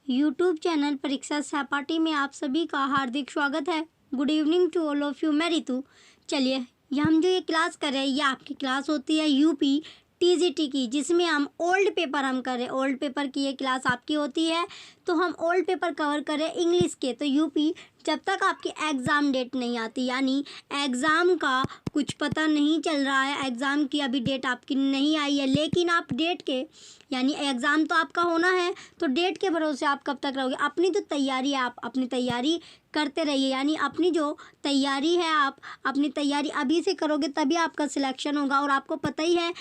YouTube channel परीक्षा सहपाठी में आप सभी का हार्दिक स्वागत है। Good evening to all of you. मैं रितु। चलिए, ये हम जो ये क्लास कर रहे हैं ये आपकी क्लास होती है यूपी टीजीटी की, जिसमें हम ओल्ड पेपर हम कर रहे हैं। ओल्ड पेपर की ये क्लास आपकी होती है, तो हम ओल्ड पेपर कवर करें इंग्लिश के। तो यूपी जब तक आपकी एग्ज़ाम डेट नहीं आती, यानी एग्ज़ाम का कुछ पता नहीं चल रहा है, एग्ज़ाम की अभी डेट आपकी नहीं आई है, लेकिन आप डेट के यानी एग्ज़ाम तो आपका होना है, तो डेट के भरोसे आप कब तक रहोगे। अपनी जो तैयारी है आप अपनी तैयारी करते रहिए, यानी अपनी जो तैयारी है आप अपनी तैयारी अभी से करोगे तभी आपका सिलेक्शन होगा। और आपको पता ही है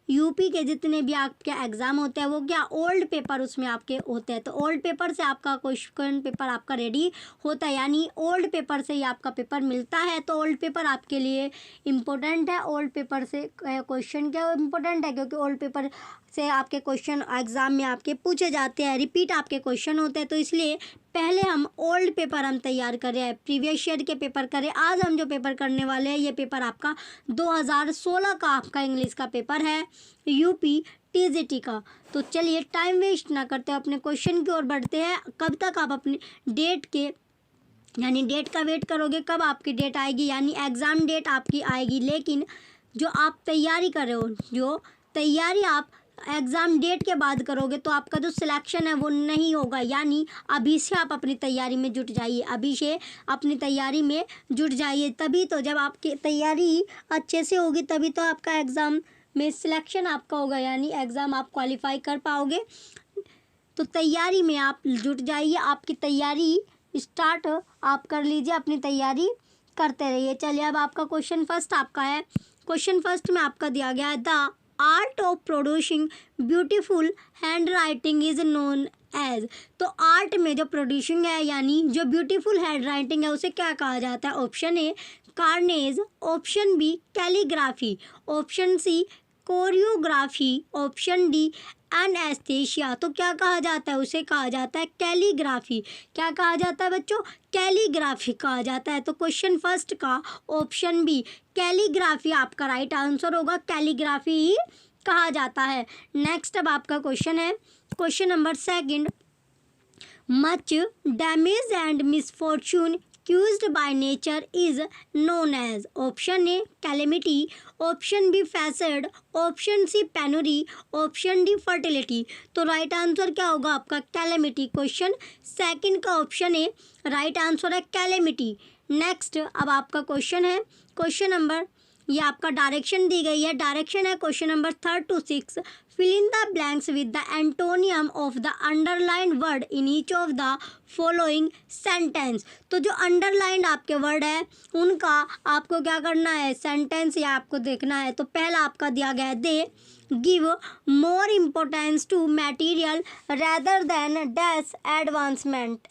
यूपी के जितने भी आपके एग्ज़ाम होते हैं वो क्या ओल्ड पेपर उसमें आपके होते हैं। तो ओल्ड पेपर से आपका क्वेश्चन पेपर आपका रेडी होता है, यानी ओल्ड पेपर से ही आपका पेपर मिलता है। तो ओल्ड पेपर आपके लिए इम्पोर्टेंट है। ओल्ड पेपर से क्वेश्चन क्या इम्पोर्टेंट है, क्योंकि ओल्ड पेपर से आपके क्वेश्चन एग्ज़ाम में आपके पूछे जाते हैं, रिपीट आपके क्वेश्चन होते हैं। तो इसलिए पहले हम ओल्ड पेपर हम तैयार कर रहे हैं, प्रीवियस ईयर के पेपर करें। आज हम जो पेपर करने वाले हैं ये पेपर आपका 2016 का आपका इंग्लिश का पेपर है, यूपी टीजीटी का। तो चलिए टाइम वेस्ट ना करते अपने क्वेश्चन की ओर बढ़ते हैं। कब तक आप अपनी डेट के यानी डेट का वेट करोगे, कब आपकी डेट आएगी, यानी एग्ज़ाम डेट आपकी आएगी, लेकिन जो आप तैयारी कर रहे हो, जो तैयारी आप एग्ज़ाम डेट के बाद करोगे तो आपका जो सिलेक्शन है वो नहीं होगा। यानी अभी से आप अपनी तैयारी में जुट जाइए, अभी से अपनी तैयारी में जुट जाइए, तभी तो जब आपकी तैयारी अच्छे से होगी तभी तो आपका एग्ज़ाम में सिलेक्शन आपका होगा, यानी एग्ज़ाम आप क्वालिफाई कर पाओगे। तो तैयारी में आप जुट जाइए, आपकी तैयारी स्टार्ट आप कर लीजिए, अपनी तैयारी करते रहिए। चलिए अब आपका क्वेश्चन फर्स्ट आपका है। क्वेश्चन फर्स्ट में आपका दिया गया है the art of producing beautiful handwriting is known as. तो आर्ट में जो प्रोड्यूसिंग है यानी जो ब्यूटीफुल हैंड राइटिंग है उसे क्या कहा जाता है। Option A carnage, option B calligraphy, option C choreography, option D anaesthesia. तो क्या कहा जाता है, उसे कहा जाता है कैलीग्राफी। क्या कहा जाता है बच्चों, कैलीग्राफी कहा जाता है। तो क्वेश्चन फर्स्ट का ऑप्शन बी कैलीग्राफी आपका राइट आंसर होगा, कैलीग्राफी ही कहा जाता है। नेक्स्ट अब आपका क्वेश्चन है question number second. Much damage and misfortune caused by nature is known as। Option A calamity, option B facade, option C penury, option D fertility. तो राइट आंसर क्या होगा आपका कैलेमिटी। क्वेश्चन सेकंड का option A right answer है calamity. Next अब आपका question है question number, ये आपका डायरेक्शन दी गई है, डायरेक्शन है question number 3 to 6। fill in the blanks with the antonym of the underlined word in each of the following sentence। तो जो अंडरलाइंड आपके वर्ड है उनका आपको क्या करना है, सेंटेंस या आपको देखना है। तो पहला आपका दिया गया है they give more importance to material rather than dash advancement.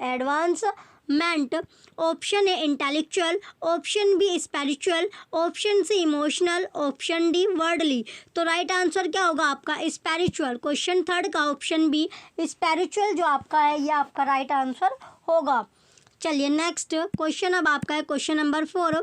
Option A intellectual, option B spiritual, option C emotional, option D worldly. तो राइट आंसर क्या होगा आपका स्पिरिचुअल। क्वेश्चन थर्ड का ऑप्शन बी स्पिरिचुअल जो आपका है ये आपका राइट आंसर होगा। चलिए नेक्स्ट क्वेश्चन अब आपका है question number 4।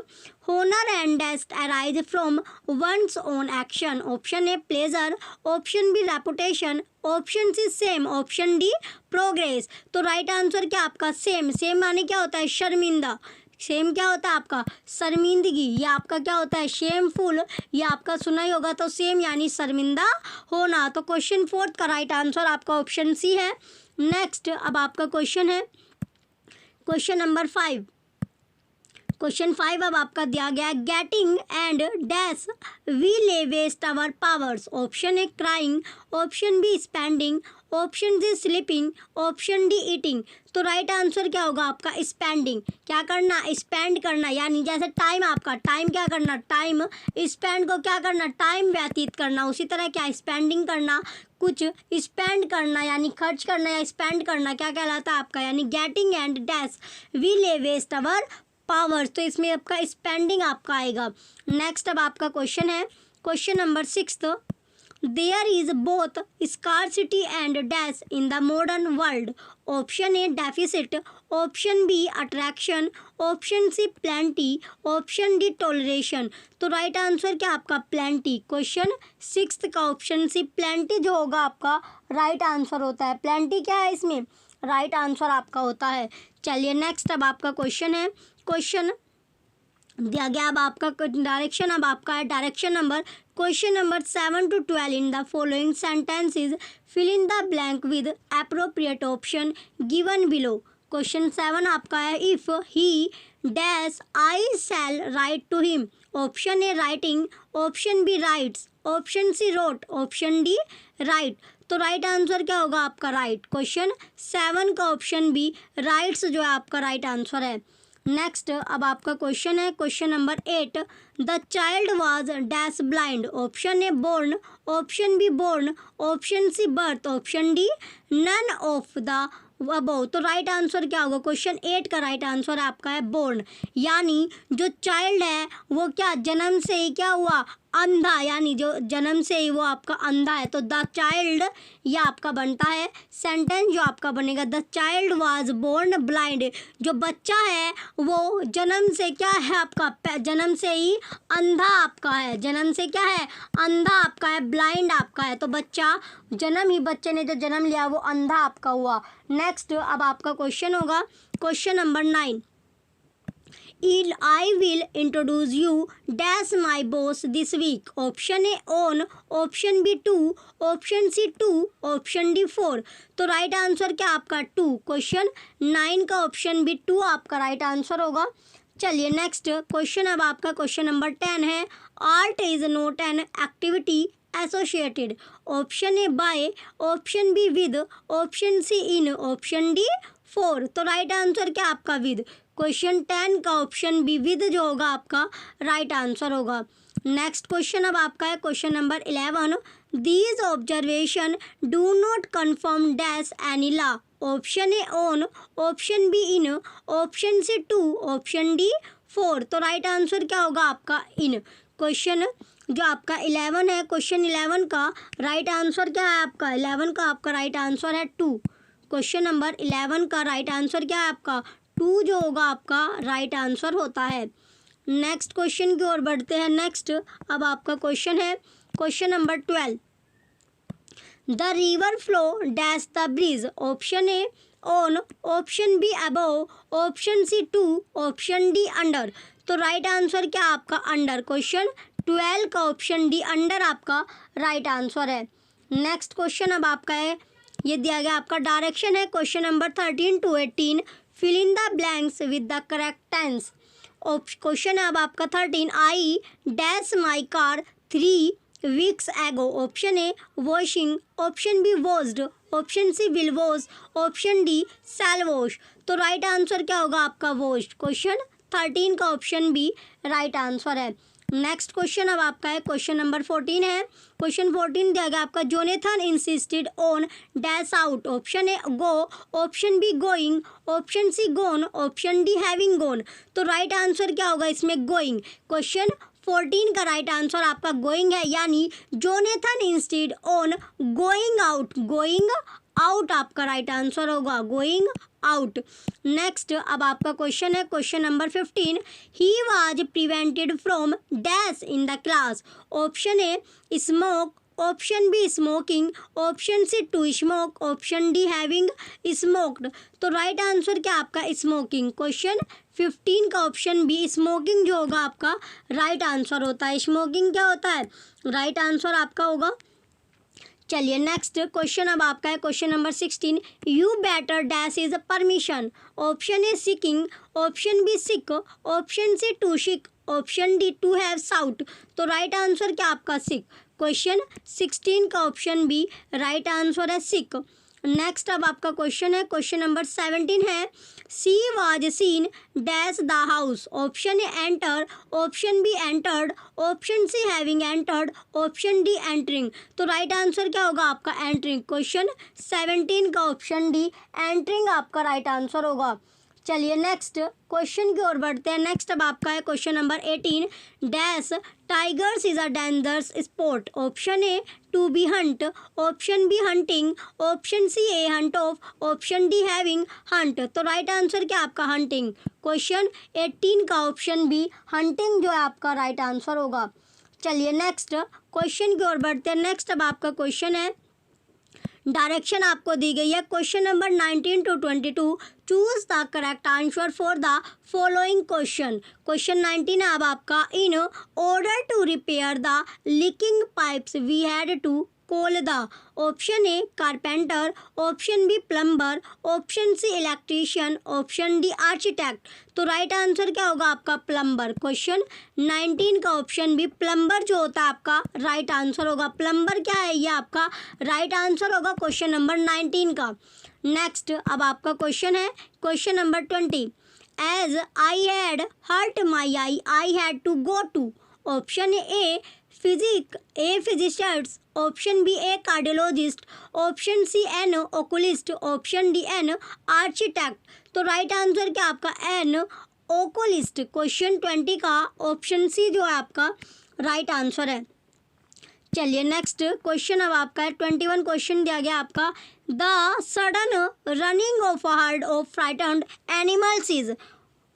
Honour and dash arise from one's own action. Option A pleasure, option B reputation, option C shame, option D progress. तो राइट आंसर क्या आपका सेम। सेम माने क्या होता है शर्मिंदा, सेम क्या होता है आपका शर्मिंदगी, ये आपका क्या होता है शेमफुल, ये आपका सुना ही होगा। तो सेम यानी शर्मिंदा होना। तो क्वेश्चन फोर्थ का राइट आंसर आपका ऑप्शन सी है। नेक्स्ट अब आपका क्वेश्चन है क्वेश्चन नंबर 5। क्वेश्चन 5 अब आपका दिया गया है getting and dash we lay waste our powers. Option A crying, option B spending, option C sleeping, option D eating. तो राइट आंसर क्या होगा आपका स्पेंडिंग। क्या करना, स्पेंड करना, यानी जैसे टाइम आपका टाइम क्या करना, टाइम स्पेंड को क्या करना, टाइम व्यतीत करना। उसी तरह क्या स्पेंडिंग करना, कुछ स्पेंड करना यानी खर्च करना या स्पेंड करना क्या कहलाता है आपका, यानी getting and dash we lay waste our powers. तो इसमें आपका स्पेंडिंग आपका आएगा। नेक्स्ट अब आपका क्वेश्चन है question number 6। There is both scarcity and dash in the modern world. Option A deficit, option B attraction, option C plenty, option D toleration. तो right answer क्या आपका प्लेंटी। क्वेश्चन 6 का option C plenty जो होगा आपका right answer होता है। Plenty क्या है इसमें राइट आंसर आपका होता है। चलिए नेक्स्ट अब आपका क्वेश्चन है, क्वेश्चन दिया गया अब आपका डायरेक्शन, अब आपका है direction number question number 7 to 12 in the following sentences fill in the blank with appropriate option given below. Question 7 आपका है if he dash I shall write to him. Option A writing, option B writes, option C wrote, option D write. तो right answer क्या होगा आपका right. Question 7 का option B rights जो है आपका राइट आंसर है। नेक्स्ट अब आपका क्वेश्चन है question number 8 the child was dash blind. Option A born, option B borne, option C birth, option D none of the above. तो right answer क्या होगा। क्वेश्चन 8 का राइट आंसर आपका है बोर्न, यानी जो चाइल्ड है वो क्या जन्म से ही क्या हुआ अंधा, यानी जो जन्म से ही वो आपका अंधा है। तो द चाइल्ड ये आपका बनता है सेंटेंस जो आपका बनेगा the child was born blind. जो बच्चा है वो जन्म से क्या है आपका जन्म से ही अंधा आपका है, जन्म से क्या है अंधा आपका है, ब्लाइंड आपका है। तो बच्चा जन्म ही बच्चे ने जो जन्म लिया वो अंधा आपका हुआ। नेक्स्ट अब आपका क्वेश्चन होगा question number 9 I will introduce you dash my boss this week. Option A on, option B 2, option C 2, option D 4। तो राइट आंसर क्या आपका 2। क्वेश्चन 9 का ऑप्शन बी 2 आपका राइट आंसर होगा। चलिए नेक्स्ट क्वेश्चन अब आपका क्वेश्चन नंबर 10 है art is not an activity associated. Option A by, option B with, option C in, option D 4। तो राइट आंसर क्या आपका विद। क्वेश्चन 10 का ऑप्शन बी विद जो होगा आपका राइट आंसर होगा। नेक्स्ट क्वेश्चन अब आपका है question number 11 these observation do not confirm dash any law. Option A on, option B in, option C 2, option D 4। तो राइट आंसर क्या होगा आपका इन। क्वेश्चन जो आपका 11 है क्वेश्चन 11 का राइट आंसर क्या है आपका 11 का आपका राइट आंसर है 2। क्वेश्चन नंबर 11 का राइट आंसर क्या है आपका 2 जो होगा आपका राइट आंसर होता है। नेक्स्ट क्वेश्चन की ओर बढ़ते हैं। नेक्स्ट अब आपका क्वेश्चन है question number 12 the river flow dash the bridge. Option A on, option B above, option C 2, option D under. तो राइट आंसर क्या आपका अंडर। क्वेश्चन 12 का ऑप्शन डी अंडर आपका राइट आंसर है। नेक्स्ट क्वेश्चन अब आपका है ये दिया गया आपका डायरेक्शन है question number 13 to 18 fill in the blanks with the correct tense. Question है अब आपका 13 आई dash my car 3 weeks ago. Option A washing, option B washed, option C will wash, option D shall wash. तो right answer क्या होगा आपका washed. Question 13 का option B right answer है। Next question अब आपका है क्वेश्चन नंबर 14 है क्वेश्चन 14 दिया गया आपका Jonathan insisted on dash out. Option A go, option B going, option C gone, option D having gone. तो राइट आंसर क्या होगा इसमें गोइंग। क्वेश्चन 14 का राइट आंसर आपका गोइंग है, यानी Jonathan insisted on going out, going out आपका right answer होगा गोइंग आउट। नेक्स्ट अब आपका क्वेश्चन है question number 15 he was prevented from dash in the class. Option A smoke, option B smoking, option C to smoke, option D having smoked. तो right answer क्या आपका smoking. Question 15 का option B smoking जो होगा आपका right answer होता है। Smoking क्या होता है राइट आंसर आपका होगा। चलिए नेक्स्ट क्वेश्चन अब आपका है question number 16 you better dash is permission. Option A seeking, option B seek, option C to seek, option D to have sought. तो राइट आंसर क्या आपका सिक। क्वेश्चन 16 का ऑप्शन बी राइट आंसर है सिक। Next अब आपका क्वेश्चन है question number 17 है she was seen dash the house. Option A enter, option B entered, option C having entered, option D entering. तो राइट आंसर क्या होगा आपका एंटरिंग। क्वेश्चन 17 का ऑप्शन डी एंटरिंग आपका राइट आंसर होगा। चलिए नेक्स्ट क्वेश्चन की ओर बढ़ते हैं। नेक्स्ट अब आपका है question number 18। Dash tigers is a dangerous sport. Option A to be hunt, option B hunting, option C a hunt of, option D having hunt. तो राइट आंसर क्या आपका हंटिंग। क्वेश्चन 18 का ऑप्शन बी हंटिंग जो है आपका right answer होगा। चलिए next question की ओर बढ़ते हैं। नेक्स्ट अब आपका क्वेश्चन है, डायरेक्शन आपको दी गई है। Question number 19 to 22, choose the correct answer for the following question. Question 19 है अब आपका, in order to repair the leaking pipes we had to call the. Option A carpenter, option B plumber, option C electrician, option D architect. तो right answer क्या होगा आपका plumber. Question 19 का option B plumber जो होता है आपका right answer होगा। प्लम्बर क्या है ये आपका राइट आंसर होगा क्वेश्चन नंबर 19 का। नेक्स्ट अब आपका क्वेश्चन है question number 20। As I had hurt my I had to go to. Option A फिजिशिस्ट, option B A cardiologist, option C N ओकुलिस्ट, option D an architect. तो right answer क्या आपका N ओकुलिस्ट। Question 20 का option सी जो है आपका right answer है। चलिए next question अब आपका है 21 क्वेश्चन दिया गया आपका, the sudden running off a herd of frightened animals is.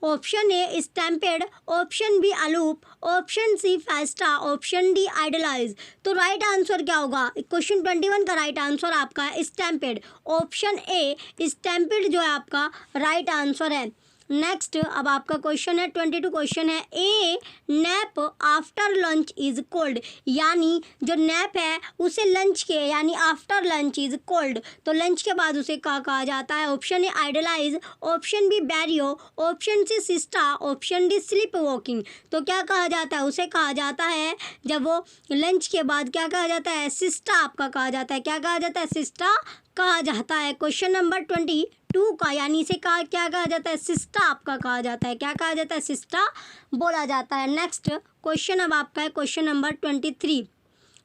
Option A stampede, option B aloof, option C fiesta, option D idolise. तो राइट आंसर क्या होगा। क्वेश्चन 21 का राइट आंसर आपका है स्टैम्पेड। ऑप्शन ए स्टैम्पेड जो है आपका right answer है। नेक्स्ट अब आपका क्वेश्चन है 22 क्वेश्चन है, a nap after lunch is called. यानी जो नैप है उसे लंच के यानी आफ्टर लंच इज कोल्ड। तो लंच के बाद उसे क्या कहा जाता है। Option A idolise, option B barrio, option C siesta, option D sleep walking. तो क्या कहा जाता है उसे कहा जाता है जब वो लंच के बाद क्या कहा जाता है सिस्टा आपका कहा जाता है। क्या कहा जाता है सिस्टा कहा जाता है। क्वेश्चन नंबर 22 का यानी इसे क्या कहा जाता है सिस्टा आपका कहा जाता है। क्या कहा जाता है सिस्टा बोला जाता है। नेक्स्ट क्वेश्चन अब आपका है क्वेश्चन नंबर 23।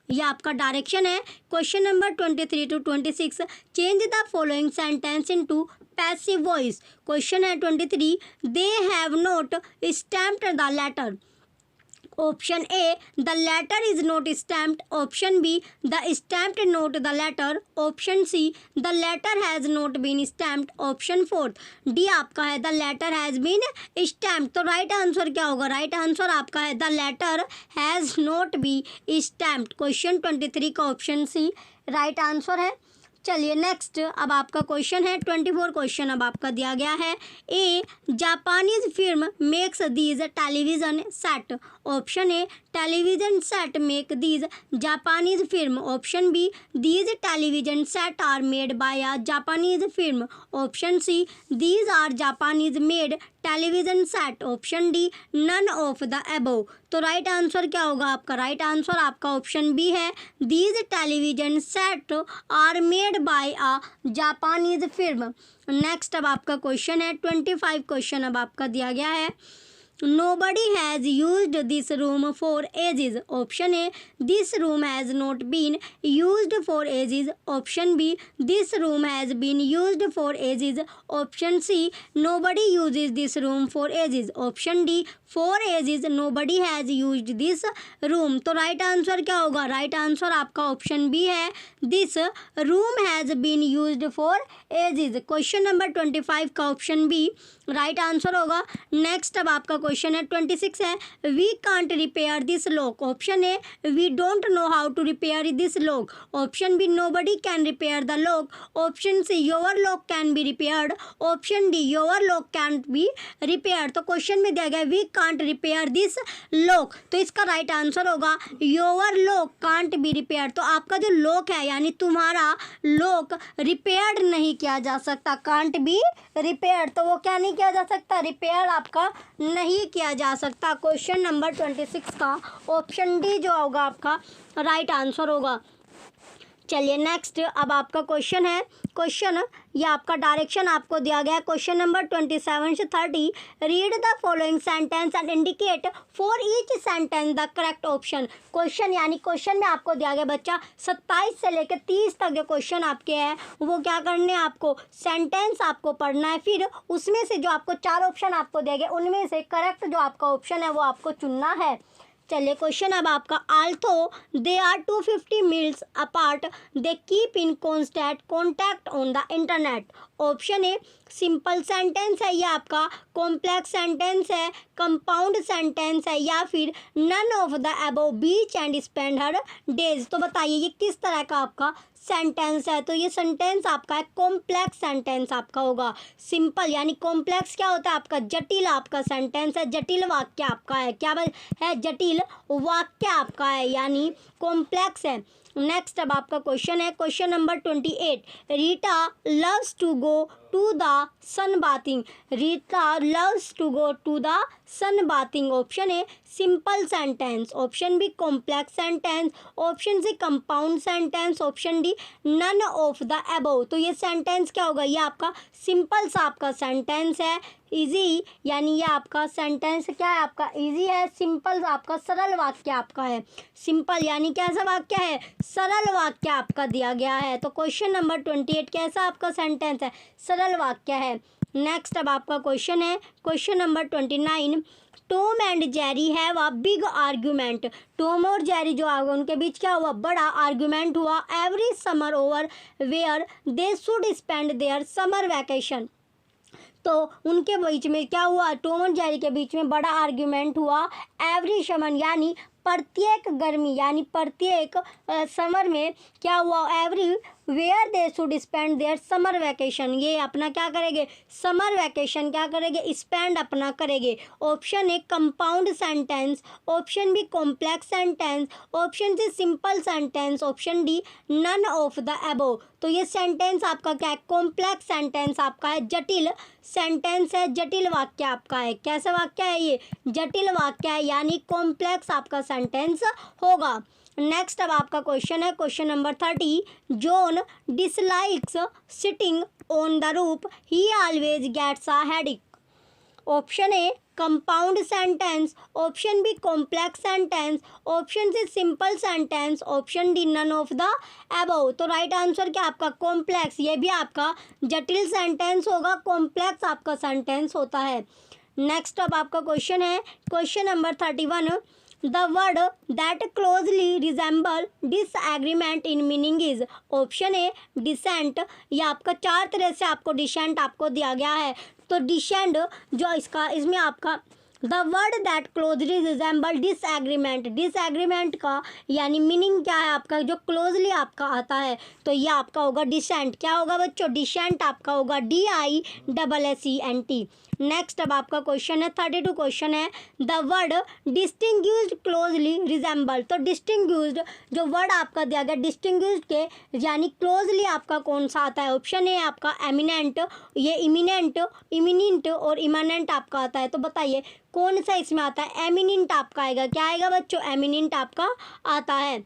ये आपका डायरेक्शन है। Question number 23 to 26, change the following sentence into passive voice. Question है 23, they have not stamped the letter. Option A the letter is not stamped, option B the stamped note the letter, option C the letter has not been stamped, option fourth D आपका है the letter has been stamped. तो right answer क्या होगा। Right answer आपका है the letter has not be stamped. Question 23 का option C right answer है। चलिए नेक्स्ट अब आपका क्वेश्चन है 24 क्वेश्चन अब आपका दिया गया है, a Japanese film makes these television set. Option A television set make these Japanese film, option B these television set are made by a Japanese film, option C these are Japanese made television set, option D none of the above. तो right answer क्या होगा आपका। Right answer आपका option B है these television set are made by a Japanese film. Next अब आपका question है 25 question अब आपका दिया गया है, nobody has used this room for ages। Option A this room has not been used for ages, option B this room has been used for ages, option C nobody uses this room for ages, option D for ages nobody has used this room। तो right answer क्या होगा। Right answer आपका option B है this room has been used for ages। Question number 25 का option B right answer होगा। Next अब आपका question है 26 है, we can't repair this lock. Option A we don't know how to repair this lock, option B nobody can repair the lock, option C your lock can be repaired, option D your lock can be repair. तो question में दिया गया we can't repair this lock, तो इसका right answer होगा your lock can't be repair. तो आपका जो लॉक है यानी तुम्हारा लॉक रिपेयर्ड नहीं किया जा सकता, कांट बी रिपेयर। तो वो क्या नहीं किया जा सकता, रिपेयर आपका नहीं किया जा सकता। क्वेश्चन नंबर 26 का ऑप्शन डी जो होगा आपका राइट आंसर होगा। चलिए नेक्स्ट, अब आपका क्वेश्चन है, क्वेश्चन ये आपका डायरेक्शन आपको दिया गया है। क्वेश्चन नंबर 27 से 30, read the following sentence and indicate for each sentence the correct option. Question यानी क्वेश्चन में आपको दिया गया बच्चा 27 से लेकर 30 तक जो क्वेश्चन आपके हैं वो क्या करने हैं, आपको सेंटेंस आपको पढ़ना है, फिर उसमें से जो आपको 4 ऑप्शन आपको दिए गए उनमें से करेक्ट जो आपका ऑप्शन है वो आपको चुनना है। चलिए क्वेश्चन अब आपका, although they are 250 miles apart they keep in constant contact on the internet. Option A simple sentence है या आपका कॉम्प्लेक्स सेंटेंस है, कंपाउंड सेंटेंस है या फिर none of the above beach and spend her days. तो बताइए ये किस तरह का आपका सेंटेंस है। तो ये सेंटेंस आपका है कॉम्प्लेक्स सेंटेंस आपका होगा। सिंपल यानी कॉम्प्लेक्स क्या होता है आपका, जटिल आपका सेंटेंस है, जटिल वाक्य आपका है, क्या है, जटिल वाक्य आपका है यानी कॉम्प्लेक्स है। नेक्स्ट अब आपका क्वेश्चन है, question number 28, Rita loves to go to the sun bathing. Rita loves to go to the sun bathing. Option A simple sentence, option B complex sentence, option C compound sentence, option D none of the above. तो ये sentence क्या होगा, ये आपका simple सा आपका sentence है, easy यानी ये आपका सेंटेंस क्या है, आपका इजी है, सिंपल आपका सरल वाक्य आपका है। सिंपल यानी कैसा वाक्य है, सरल वाक्य आपका दिया गया है। तो क्वेश्चन नंबर 28 कैसा आपका सेंटेंस है, सरल वाक्य है। नेक्स्ट अब आपका क्वेश्चन है, question number 29, Tom and Jerry have a big argument. Tom और जेरी जो आगे उनके बीच क्या हुआ, बड़ा आर्ग्यूमेंट हुआ। Every summer over where they should spend their summer vacation. तो उनके बीच में क्या हुआ, टॉम और जेरी के बीच में बड़ा आर्ग्यूमेंट हुआ। एवरी समर यानी प्रत्येक गर्मी यानी प्रत्येक समर में क्या हुआ, every where they should spend their summer vacation. ये अपना क्या करेंगे, समर वैकेशन क्या करेंगे, स्पेंड अपना करेंगे। Option A compound sentence, option B complex sentence, option C simple sentence, option D none of the above. तो ये सेंटेंस आपका क्या है, कॉम्प्लेक्स सेंटेंस आपका है, जटिल सेंटेंस है, जटिल वाक्य आपका है। कैसा वाक्य है ये, जटिल वाक्य है यानी कॉम्प्लेक्स आपका सेंटेंस होगा। नेक्स्ट अब आपका क्वेश्चन है, question number 30, John dislikes sitting on the roof, he always gets a headache. Option A compound sentence, option B complex sentence, option C simple sentence, option D none of the above. तो right answer क्या आपका, complex. ये भी आपका जटिल sentence होगा, complex आपका sentence होता है। नेक्स्ट अब आपका क्वेश्चन है, question number 31, the word that closely resemble disagreement in meaning is. Option A dissent, ये आपका 4 तरह से आपको डिसेंट आपको दिया गया है। तो डिसेंट जो इसका, इसमें आपका the word that closely resemble disagreement, disagreement का यानी मीनिंग क्या है आपका, जो क्लोजली आपका आता है तो ये आपका होगा डिसेंट। क्या होगा बच्चों, डिसेंट आपका होगा, DISSENT। नेक्स्ट अब आपका क्वेश्चन है 32 क्वेश्चन है, the word distinguished closely resemble. तो डिस्टिंग्विश्ड जो वर्ड आपका दिया गया, डिस्टिंग्विश्ड के यानी क्लोजली आपका कौन सा आता है। ऑप्शन ए आपका एमिनेंट, ये इमिनेंट, इमिनेंट और इमानेंट आपका आता है। तो बताइए कौन सा इसमें आता है, एमिनेंट आपका आएगा। क्या आएगा बच्चों, एमिनेंट आपका आता है।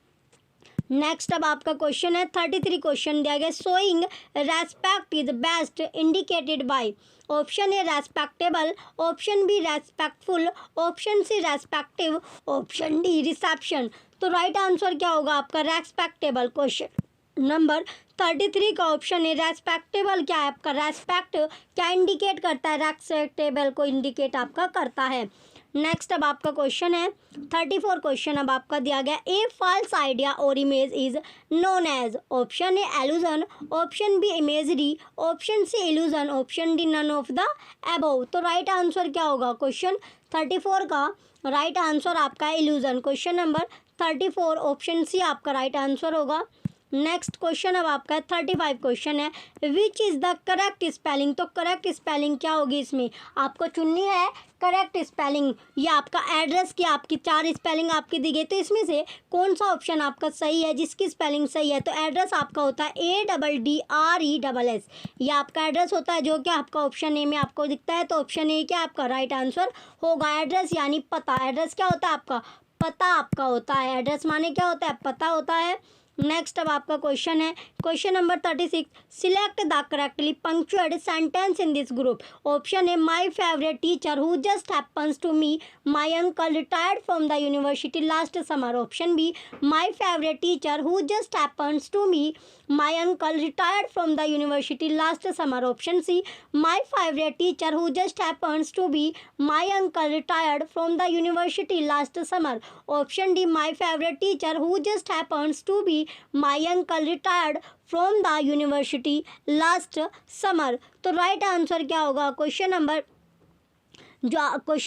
नेक्स्ट अब आपका क्वेश्चन है 33 क्वेश्चन दिया गया, showing respect is best indicated by. Option A respectable, option B respectful, option C respective, option D reception. तो राइट आंसर क्या होगा आपका, रेस्पेक्टेबल। क्वेश्चन नंबर 33 का ऑप्शन है रेस्पेक्टेबल। क्या है आपका, रेस्पेक्ट क्या इंडिकेट करता है, रेस्पेक्टेबल को इंडिकेट आपका करता है। नेक्स्ट अब आपका क्वेश्चन है 34 क्वेश्चन अब आपका दिया गया, ए फॉल्स आइडिया और image is known as. Option A allusion, option B imagery, option C illusion, option D none of the above. तो राइट आंसर क्या होगा, क्वेश्चन 34 का राइट आंसर आपका है illusion. Question number 34 option C आपका right answer होगा। Next question अब आपका 35 क्वेश्चन है, which is the correct spelling. तो करेक्ट स्पेलिंग क्या होगी, इसमें आपको चुननी है करेक्ट स्पेलिंग। ये आपका एड्रेस की आपकी 4 स्पेलिंग आपकी दी गई, तो इसमें से कौन सा ऑप्शन आपका सही है, जिसकी स्पेलिंग सही है। तो एड्रेस आपका होता है ADDRESS, ये आपका एड्रेस होता है, जो कि आपका ऑप्शन ए में आपको दिखता है। तो ऑप्शन ए क्या आपका राइट आंसर होगा। एड्रेस यानी पता, एड्रेस क्या होता है आपका, पता आपका होता है। एड्रेस माने क्या होता है, पता होता है। नेक्स्ट अब आपका क्वेश्चन है question number 36, select the correctly punctuated sentence in this group. Option A my favourite teacher who just happens to me my uncle retired from the university last summer. Option B my favourite teacher who just happens to me my uncle retired from the university last summer. Option C my favourite teacher who just happens to be my uncle retired from the university last summer. Option D my favourite teacher who just happens to be my uncle retired from the university last summer. तो right answer क्या होगा question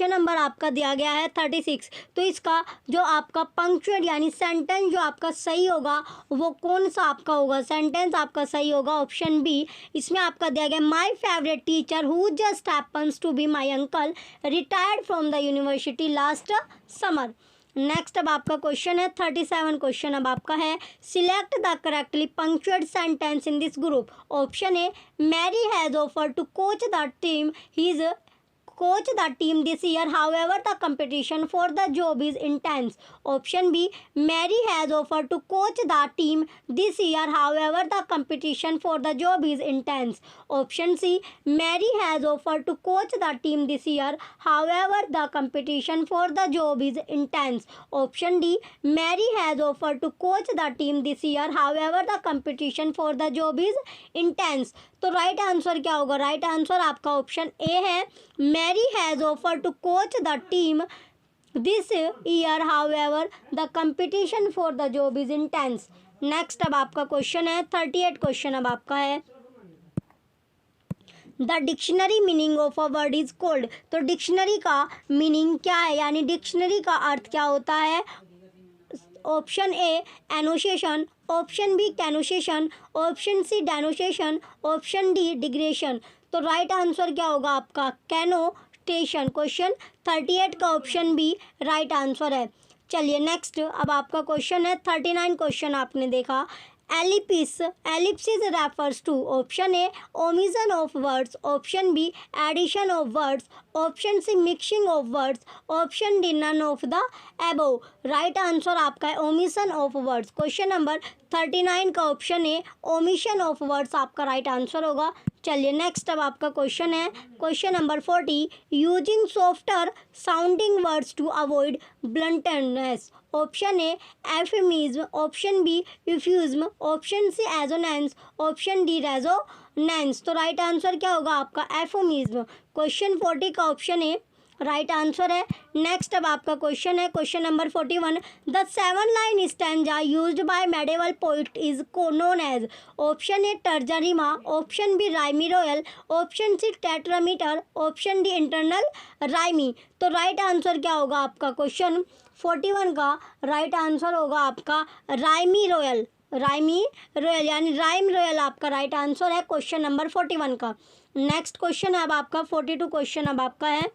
number आपका दिया गया है 36। तो इसका जो आपका पंक्चुएट यानी सेंटेंस जो आपका सही होगा वो कौन सा आपका होगा, सेंटेंस आपका सही होगा ऑप्शन बी। इसमें आपका दिया गया my favourite teacher who just happens to be my uncle retired from the university last summer. Next अब आपका क्वेश्चन है 37। क्वेश्चन अब आपका है select the correctly punctuate sentence in this group. Option A Mary has offered to coach the team this year, however the competition for the job is intense. Option B Mary has offered to coach the team this year, however the competition for the job is intense. Option C Mary has offered to coach the team this year, however the competition for the job is intense. Option D Mary has offered to coach the team this year, however the competition for the job is intense. तो right answer क्या होगा, right answer आपका option A है Mary has offer to coach the team this year, however the competition for the job is intense. Next अब आपका question है 38। Question अब आपका है the dictionary meaning of a word is called. तो dictionary का meaning क्या है, यानी डिक्शनरी का अर्थ क्या होता है। Option A annotation, option B connotation, option C डेनोसिएशन, option D digression. तो राइट आंसर क्या होगा आपका कैनोटेशन। क्वेश्चन 38 का ऑप्शन बी राइट आंसर है। चलिए नेक्स्ट अब आपका क्वेश्चन है 39। क्वेश्चन आपने देखा ellipsis refers to option A omission of words, option B addition of words, option C mixing of words, option D none of the above. Right answer आपका है omission of words. Question number 39 का option A omission of words आपका right answer होगा। चलिए next अब आपका question है question number 40 using softer sounding words to avoid bluntness. Option A euphemism, option B euphemism, option C assonance, option D resonance. तो right answer क्या होगा आपका एफेमिज्म। क्वेश्चन 40 का ऑप्शन ए राइट आंसर है। Next अब आपका question है question number 41 the 7-line stanza used by medieval poet is known as. Option A terza rima, option B rhyme royal, option C tetrameter, option D internal rhyme. तो right answer क्या होगा आपका question 41 का right answer होगा आपका Raimi royal, Raimi royal यानी rhyme royal आपका right answer है क्वेश्चन नंबर 41 का। नेक्स्ट क्वेश्चन है अब आपका 42। क्वेश्चन अब आपका है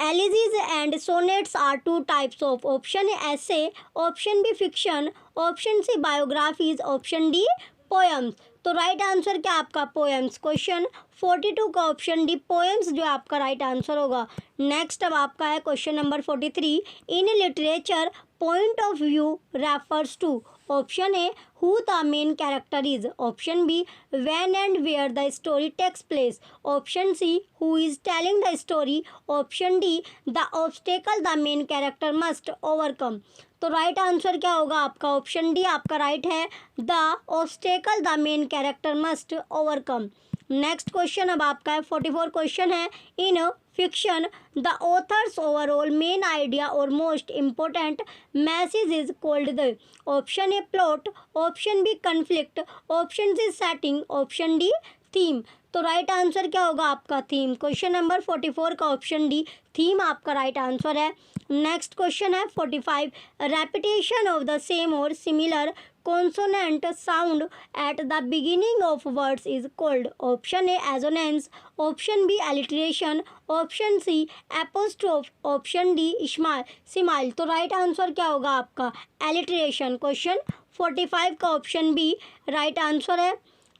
elegies and sonnets are two types of. Option A essays, option B fiction, option C biographies, option D poems. तो राइट आंसर क्या आपका पोएम्स। क्वेश्चन 42 का ऑप्शन डी पोएम्स जो आपका राइट आंसर होगा। नेक्स्ट अब आपका है question number 43 in literature point of view refers to. Option A who the main character is, option B when and where the story takes place, option C who is telling the story, option D the obstacle the main character must overcome. तो right answer क्या होगा आपका option D आपका right है the obstacle the main character must overcome. Next question अब आपका है 44 question है in fiction the authors overall main idea और most important message is called the. Option A plot, option B conflict, option C setting, option D theme. तो right answer क्या होगा आपका theme. Question number 44 का option D theme आपका right answer है। Next question है 45 repetition of the same और similar consonant sound at the beginning of words is called। Option A assonance, option B alliteration, option C apostrophe, option D smile. तो right answer क्या होगा आपका alliteration. Question 45 का option B right answer है।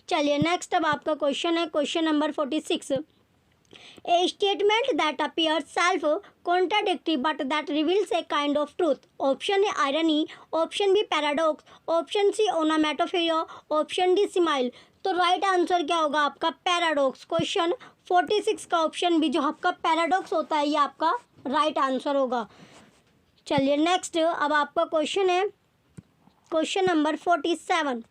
चलिए next अब आपका question है question number 46 A statement that appears self-contradictory but that reveals a kind of truth. Option A irony, option B paradox, option C onomatopoeia, option D smile. तो right answer क्या होगा आपका paradox. Question 46 का option B जो आपका paradox होता है ये आपका राइट आंसर होगा। चलिए नेक्स्ट, अब आपका क्वेश्चन है question number 47।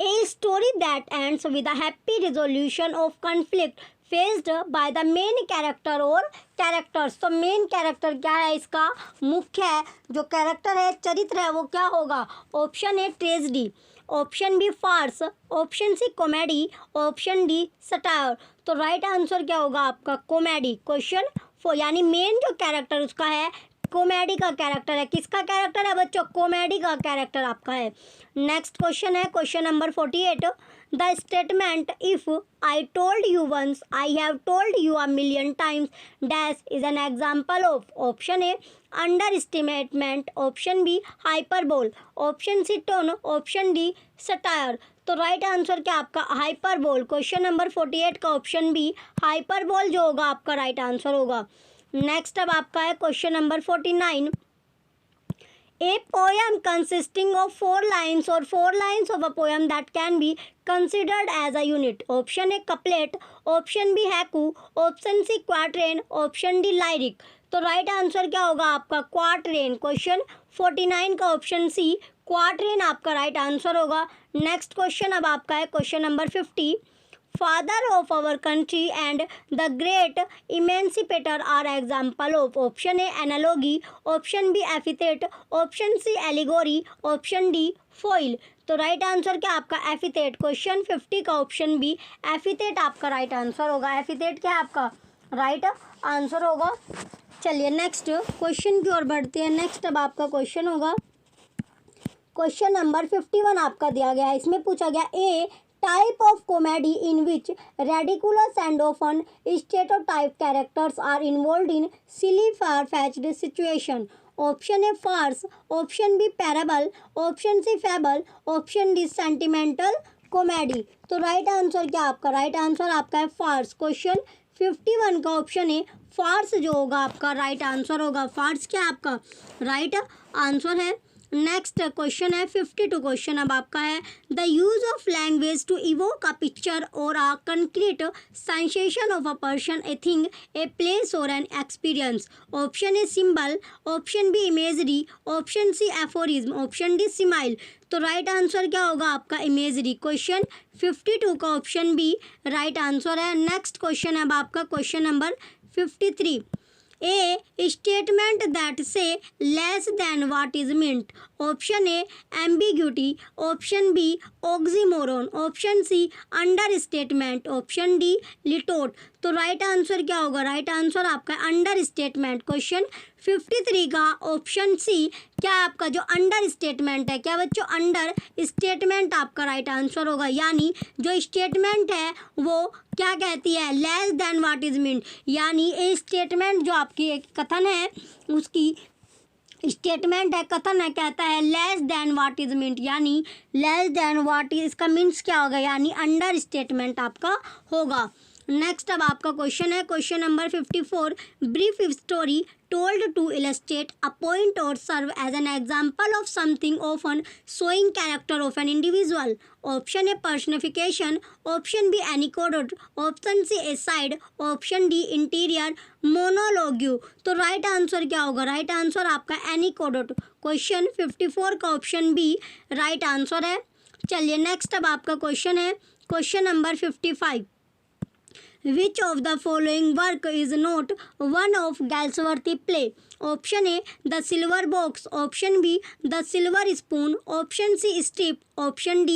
A story that ends with a happy resolution of conflict faced by the main character और कैरेक्टर्स। तो मेन कैरेक्टर क्या है इसका, मुख्य है जो कैरेक्टर है चरित्र है वो क्या होगा। Option A tragedy, option B farce, option C comedy, option D satire. तो राइट आंसर क्या होगा आपका कॉमेडी। क्वेश्चन फोर यानी मेन जो कैरेक्टर उसका है कॉमेडी का कैरेक्टर है। किसका कैरेक्टर है बच्चों, कॉमेडी का कैरेक्टर आपका है। नेक्स्ट क्वेश्चन है question number 48। The statement if I told you once I have told you a million times dash is an example of. Option A understatement, option B hyperbole, option C tone, option D satire. तो right answer क्या आपका hyperbole. Question number 48 का option B hyperbole जो होगा आपका right answer होगा। Next अब आपका है question number 49। A poem consisting of 4 lines or 4 lines of a poem that can be considered as a unit. Option A couplet, option B haiku, option C quatrain, option D lyric. तो right answer क्या होगा आपका quatrain. Question 49 का option सी quatrain आपका right answer होगा। Next question अब आपका है question number 50। Father of our country and the great emancipator are example of। option A analogy, option B epithet, option C allegory, option D foil। तो right answer क्या आपका एफिथेट। Question 50 का option B एफिथेट आपका right answer होगा। एफिथेट क्या आपका right answer होगा। चलिए नेक्स्ट क्वेश्चन की ओर बढ़ते हैं। नेक्स्ट अब आपका क्वेश्चन होगा क्वेश्चन नंबर 51 आपका दिया गया है। इसमें पूछा गया ए type of comedy in which ridiculous and often stereotyped characters are involved in silly far-fetched situation। option A farce, option B parable, option C fable, option D sentimental comedy। तो right answer क्या आपका right answer आपका है Fars. Question 51 का option है फार्स जो होगा आपका राइट आंसर होगा। फार्स क्या आपका राइट आंसर है। नेक्स्ट क्वेश्चन है 52 क्वेश्चन अब आपका है the use of language to evoke a picture और a concrete sensation of a person, a thing, a place और an experience. Option A symbol, option B imagery, option C aphorism, option D smile. तो right answer क्या होगा आपका imagery. Question 52 का option B right answer है। Next question है अब आपका question number 53। A statement that say less than what is meant। option A ambiguity, option B oxymoron, option C understatement, option D लिटोट। तो right answer क्या होगा right answer आपका under statement. Question 53 का option सी क्या आपका जो अंडर स्टेटमेंट है क्या बच्चों अंडर स्टेटमेंट आपका राइट आंसर होगा। यानी जो स्टेटमेंट है वो क्या कहती है less than what is mean. यानी ये स्टेटमेंट जो आपकी एक कथन है उसकी स्टेटमेंट है कथन है कहता है less than what is meant. यानी लेस देन व्हाट इज इसका मीन्स क्या होगा यानी अंडर स्टेटमेंट आपका होगा। नेक्स्ट अब आपका क्वेश्चन है question number 54। Brief story told to illustrate a point or serve as an example of something often showing character of an individual। option A personification, option B anecdote, option C aside, option D interior monologue। तो right answer क्या होगा right answer आपका एनिकोडोट। Question 54 का option B right answer है। चलिए next अब आपका question है question number 55। Which of the following work is not one of Galsworthy play? Option A The Silver Box, option B The Silver Spoon, option C Strip, option D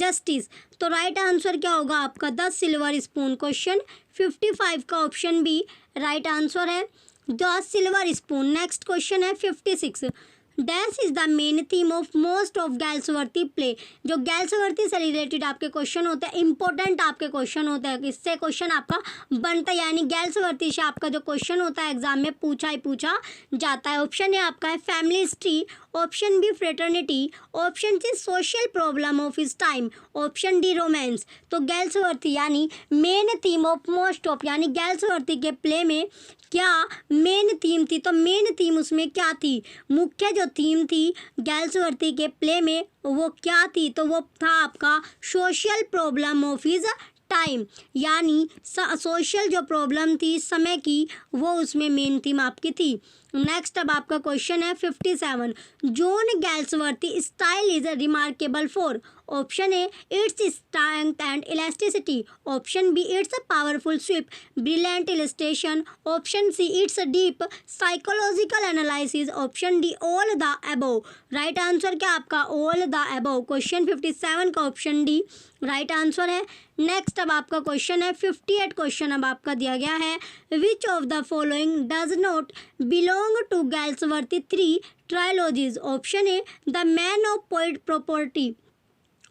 Justice। तो right answer क्या होगा आपका the silver spoon. Question 55 का option B right answer है the silver spoon. Next question है 56। Dash is the main theme of most of Galsworthy play. जो Galsworthy से related आपके क्वेश्चन होते हैं, इंपॉर्टेंट आपके क्वेश्चन होते हैं, इससे क्वेश्चन आपका बनता है, यानी गैल्सवर्दी से आपका जो क्वेश्चन होता है एग्जाम में पूछा ही पूछा जाता है। ऑप्शन ए आपका है family history, option B fraternity, option C social problem of his time, option D romance. तो गैल्सवर्दी यानी main theme of most of, यानी गैल्सवर्दी के प्ले में क्या मेन थीम थी, तो मेन थीम उसमें क्या थी, मुख्य जो थीम थी गैल्सवर्दी के प्ले में वो क्या थी, तो वो था आपका social problem of his time, यानी सोशल जो प्रॉब्लम थी समय की वो उसमें मेन थीम आपकी थी। नेक्स्ट अब आपका क्वेश्चन है 57, John Galsworthy style is remarkable for. Option A its strength and elasticity, option B its powerful sweep, brilliant illustration, option C its deep psychological analysis, option D all the above. Right answer क्या आपका all the above. Question 57 का option D right answer है। Next अब आपका question है 58 question अब आपका दिया गया है, which of the following does not belong to Galsworthy 3 trilogies. Option A the man of poet property,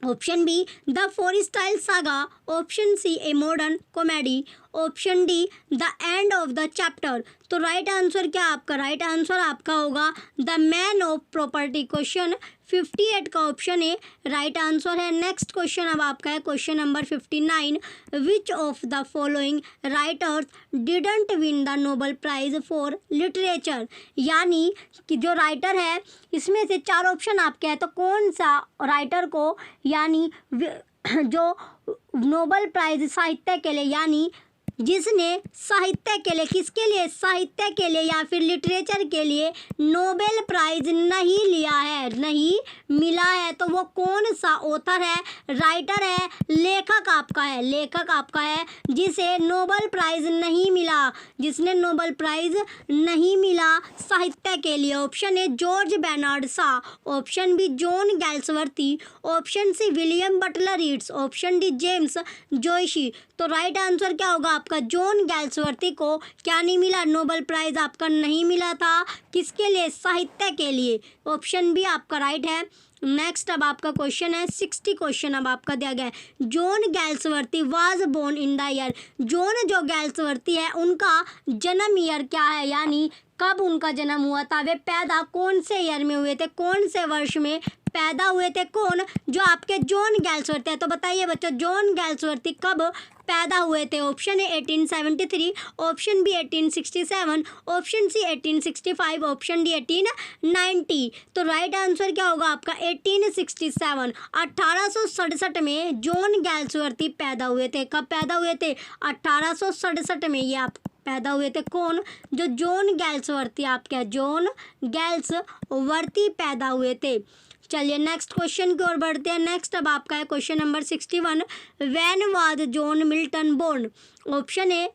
option B the Forsyte saga, option C a modern comedy, option D the end of the chapter. तो right answer क्या आपका, right answer आपका होगा the man of property. Question 58 का option A right answer है। Next question अब आपका है question number 59, which of the following writers didn't win the Nobel Prize for literature. यानी कि जो राइटर है इसमें से 4 ऑप्शन आपके हैं, तो कौन सा राइटर को यानी जो नोबेल प्राइज साहित्य के लिए, यानी जिसने साहित्य के लिए, किसके लिए, साहित्य के लिए या फिर लिटरेचर के लिए नोबेल प्राइज नहीं लिया है, नहीं मिला है, तो वो कौन सा ऑथर है, राइटर है, लेखक आपका है, लेखक आपका है जिसे नोबेल प्राइज नहीं मिला, जिसने नोबेल प्राइज नहीं मिला साहित्य के लिए। Option A George Bernard Shaw, option B John Galsworthy, option C William Butler Yeats, option D James Joyce. तो राइट आंसर क्या होगा आपका, जॉन गैल्सवर्दी को क्या नहीं मिला, नोबेल प्राइज आपका नहीं मिला था, किसके लिए, साहित्य के लिए। ऑप्शन बी आपका राइट है। नेक्स्ट अब आपका क्वेश्चन है 60 क्वेश्चन अब आपका दिया गया है, John Galsworthy was born in the year. John जो गैल्सवर्दी है उनका जन्म ईयर क्या है, यानी कब उनका जन्म हुआ था, वे पैदा कौन से ईयर में हुए थे, कौन से वर्ष में पैदा हुए थे, कौन, जो आपके जॉन गैल्सवर्दी है। तो बताइए बच्चों जॉन गैल्सवर्दी कब पैदा हुए थे। Option A 1873, option B 1867, option C 1865, option D 1890। तो राइट आंसर क्या होगा आपका 1867। 1867 में जॉन गैल्सवर्दी पैदा हुए थे। कब पैदा हुए थे, 1867 में ये आप पैदा हुए थे। कौन, जो जॉन गैल्सवर्दी आपके जॉन गैल्सवर्दी पैदा हुए थे। चलिए नेक्स्ट क्वेश्चन की ओर बढ़ते हैं। नेक्स्ट अब आपका है question number 61, when was John Milton born. Option A,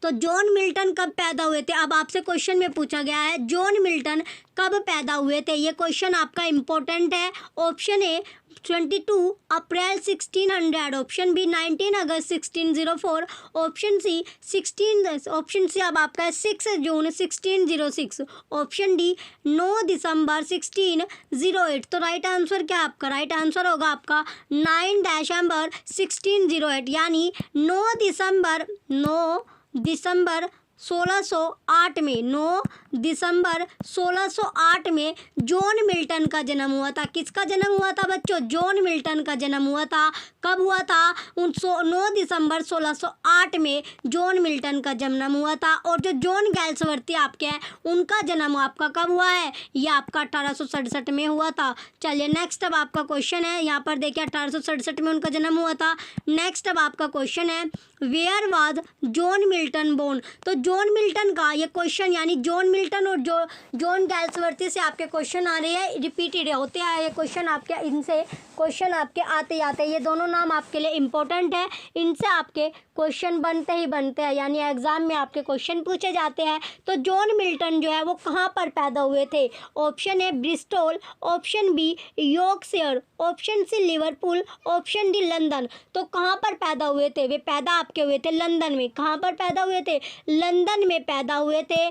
तो जॉन मिल्टन कब पैदा हुए थे। अब आपसे क्वेश्चन में पूछा गया है जॉन मिल्टन कब पैदा हुए थे, ये क्वेश्चन आपका इंपॉर्टेंट है। Option A 22 April 1600, option B 19 August 1604, option C 16, option C अब आपका है 6 जून 1606, ऑप्शन डी 9 दिसंबर 1608। तो राइट आंसर क्या आपका, राइट आंसर होगा आपका 9 दिसंबर 1608, यानी 9 दिसंबर 1608 में, 9 दिसंबर 1608 में जॉन मिल्टन का जन्म हुआ था। किसका जन्म हुआ था बच्चों, जॉन मिल्टन का जन्म हुआ था। कब हुआ था, 9 दिसंबर 1608 में जॉन मिल्टन का जन्म हुआ था। और जो जॉन गैल्सवर्दी आपके हैं उनका जन्म आपका कब हुआ है, ये आपका 1867 में हुआ था। चलिए नेक्स्ट अब आपका क्वेश्चन है, यहाँ पर देखिए 1867 में उनका जन्म हुआ था। नेक्स्ट अब आपका क्वेश्चन है where was John Milton born. तो जॉन मिल्टन का ये क्वेश्चन, यानी जॉन मिल्टन और जॉन गैल्सवर्दी से आपके क्वेश्चन आ रहे हैं, रिपीटेड होते हैं ये क्वेश्चन आपके, इनसे क्वेश्चन आपके आते आते, ये दोनों नाम आपके लिए इंपॉर्टेंट है, इनसे आपके क्वेश्चन बनते ही बनते हैं, यानी एग्जाम में आपके क्वेश्चन पूछे जाते हैं। तो जॉन मिल्टन जो है वो कहाँ पर पैदा हुए थे। Option A Bristol, option B Yorkshire, option C Liverpool, option D London. तो कहाँ पर पैदा हुए थे, वे पैदा आपके हुए थे लंदन में। कहाँ पर पैदा हुए थे, लंदन में पैदा हुए थे।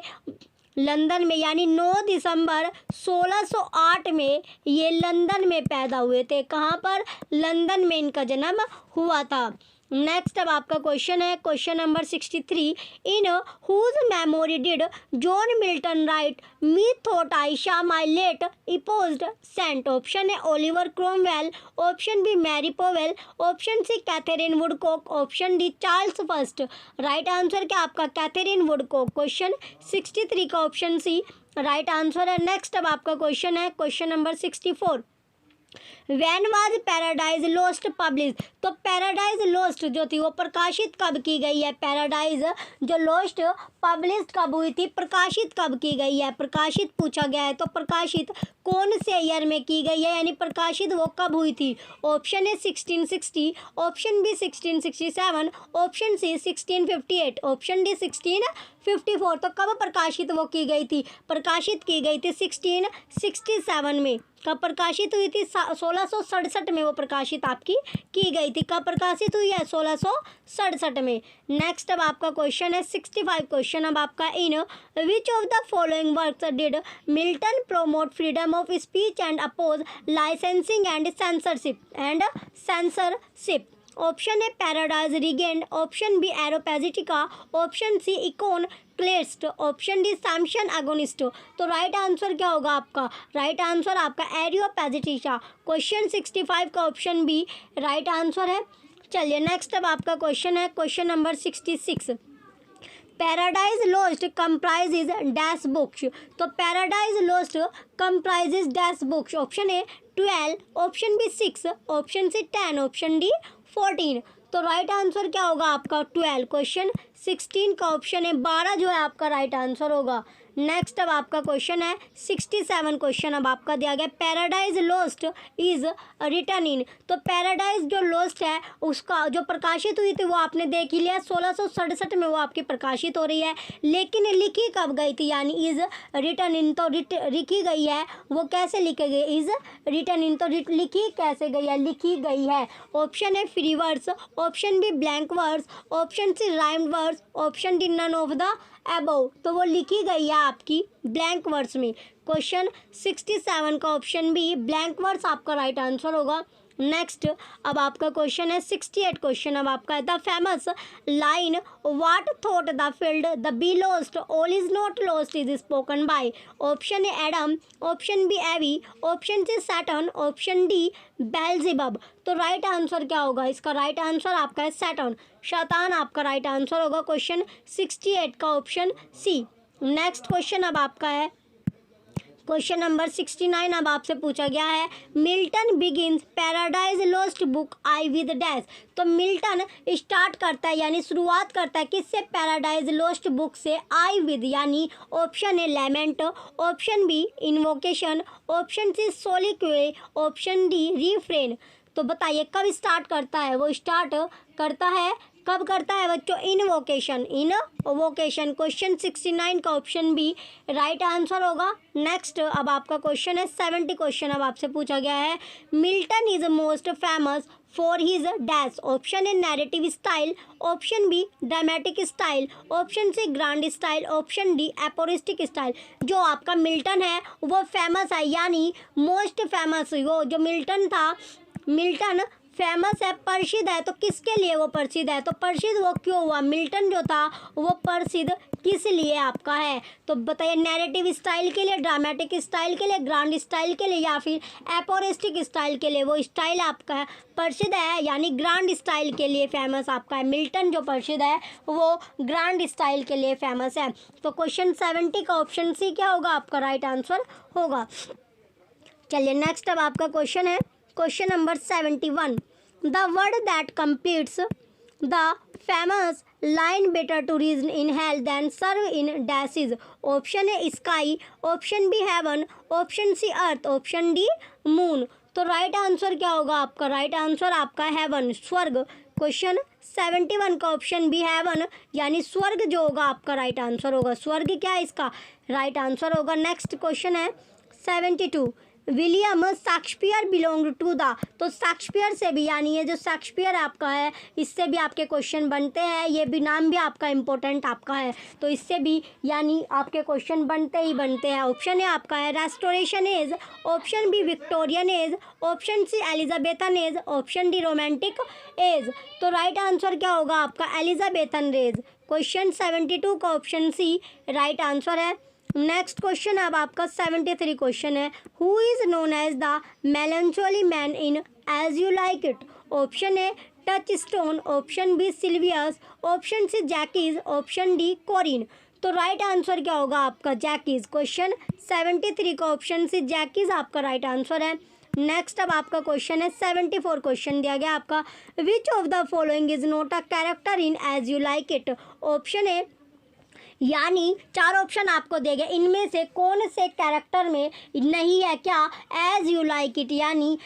लंदन में, यानी 9 दिसंबर 1608 में ये लंदन में पैदा हुए थे। कहाँ पर? लंदन में इनका जन्म हुआ था। नेक्स्ट अब आपका क्वेश्चन है question number 63। In whose memory did John Milton write me thought I saw my late espoused saint? Option है Oliver Cromwell, option B Mary Powell, option C Katherine Woodcock, option D Charles first. Right answer क्या आपका? Katherine Woodcock. Question 63 का option C right answer है। Next अब आपका question है question number 64। When was Paradise Lost publish? तो Paradise Lost जो थी वो प्रकाशित कब की गई है? पैराडाइज जो लॉस्ट पब्लिश कब हुई थी, प्रकाशित कब की गई है? प्रकाशित पूछा गया है तो प्रकाशित कौन से ईयर में की गई है, यानी प्रकाशित वो कब हुई थी? ऑप्शन है 1660, option B 1667, option C 1658, option D 1654। तो कब प्रकाशित वो की गई थी? प्रकाशित की गई थी 1667 में। कब प्रकाशित हुई थी? 1667 में वो प्रकाशित आपकी की गई थी। कब प्रकाशित हुई है? 1667 में। नेक्स्ट अब आपका क्वेश्चन है 65 क्वेश्चन अब आपका। In which of the following works did Milton promote freedom of speech and oppose licensing and censorship? Option है Paradise Regained, option B Areopagitica, option C Iconoclastes, option D Samson Agonistes. तो right answer क्या होगा आपका? Right answer आपका एरियोपैजिटिका। Question 65 का option B right answer है। चलिए next अब आपका क्वेश्चन है question number 66। Paradise Lost comprises dash books? तो Paradise Lost comprises dash books? Option A 12, option B 6, option C 10, option D 14। तो राइट आंसर क्या होगा आपका? 12। क्वेश्चन 16 का ऑप्शन है 12 जो है आपका राइट आंसर होगा। नेक्स्ट अब आपका क्वेश्चन है 67 क्वेश्चन अब आपका दिया गया। Paradise Lost is written in? तो पैराडाइज जो लॉस्ट है उसका जो प्रकाशित हुई थी वो आपने देख ही लिया, 1667 में वो आपकी प्रकाशित हो रही है। लेकिन लिखी कब गई थी, यानी इज रिटन इन तो लिखी गई है, वो कैसे लिखी गई? इज रिटन इन तो लिखी कैसे गई है? लिखी गई है। ऑप्शन है free words, option B blank words, option C rhymed words, option D none of the above. तो वो लिखी गई है आपकी ब्लैंक वर्ड्स में। क्वेश्चन 67 का ऑप्शन बी ब्लैंक वर्ड्स आपका राइट आंसर होगा। नेक्स्ट अब आपका क्वेश्चन है 68 क्वेश्चन अब आपका है। The famous line what thought the field the be lost all is not lost is spoken by? Option A Adam, option B Eve, option C Saturn, option D Beelzebub. तो right answer क्या होगा? इसका right answer आपका है Saturn, शैतान आपका right answer होगा। Question 68 का ऑप्शन सी। नेक्स्ट क्वेश्चन अब आपका है क्वेश्चन नंबर 69 अब आपसे पूछा गया है। Milton begins paradise Lost book I with dash? तो मिल्टन स्टार्ट करता है यानी शुरुआत करता है किससे? पैराडाइज लॉस्ट बुक से। आई विद यानी option A lament, option B invocation, option C soliloquy, option D refrain. तो बताइए कब स्टार्ट करता है? वो स्टार्ट करता है कब करता है बच्चों? Invocation, invocation. क्वेश्चन 69 का ऑप्शन बी राइट आंसर होगा। नेक्स्ट अब आपका क्वेश्चन है 70 क्वेश्चन अब आपसे पूछा गया है। Milton is most famous for his dash? Option A narrative style, option B dramatic style, option C grand style, option D aphoristic style. जो आपका मिल्टन है वो फेमस है, यानी मोस्ट फेमस वो जो मिल्टन था, मिल्टन फेमस है, प्रसिद्ध है। तो किसके लिए वो प्रसिद्ध है? तो प्रसिद्ध वो क्यों हुआ? मिल्टन जो था वो प्रसिद्ध किस लिए आपका है? तो बताइए नैरेटिव स्टाइल के लिए, ड्रामेटिक स्टाइल के लिए, ग्रांड स्टाइल के लिए या फिर एपोरिस्टिक स्टाइल के लिए? वो स्टाइल आपका है प्रसिद्ध है यानी ग्रांड स्टाइल के लिए फेमस आपका है। मिल्टन जो प्रसिद्ध है वो ग्रांड स्टाइल के लिए फेमस है। तो क्वेश्चन 70 का ऑप्शन सी क्या होगा आपका राइट आंसर होगा। चलिए नेक्स्ट अब आपका क्वेश्चन है question number 71। The word that completes the famous line better to reign in hell than serve in dashes? Option A sky, option B heaven, option C earth, option D moon. तो right answer क्या होगा आपका? Right answer आपका heaven, स्वर्ग। Question 71 का option B haven यानी स्वर्ग जो होगा आपका राइट आंसर होगा। स्वर्ग क्या है इसका राइट आंसर होगा। नेक्स्ट क्वेश्चन है 72। William Shakespeare belong to the, तो शेक्सपियर से भी, यानी ये जो शेक्सपियर आपका है इससे भी आपके क्वेश्चन बनते हैं, ये भी नाम भी आपका इम्पोर्टेंट आपका है, तो इससे भी यानी आपके क्वेश्चन बनते ही बनते हैं। ऑप्शन ए आपका है restoration age, option B Victorian age, option C Elizabethan age, option D romantic age. तो राइट आंसर क्या होगा आपका एलिजाबेथन एज। क्वेश्चन 72 का ऑप्शन सी राइट आंसर है। नेक्स्ट क्वेश्चन अब आपका 73 क्वेश्चन है, who is known as the melancholy man in as you like it. Option A Touchstone, option B Silvius, option C Jaques, option D Corin. तो right answer क्या होगा आपका जैकीज। Question 73 का option C जैकीज आपका right answer है। Next अब आपका question है 74 क्वेश्चन दिया गया आपका, which of the following is not a character in as you like it. Option A, यानी चार ऑप्शन आपको दिए गए, इनमें से कौन से कैरेक्टर में नहीं है क्या एज यू लाइक इट, यानी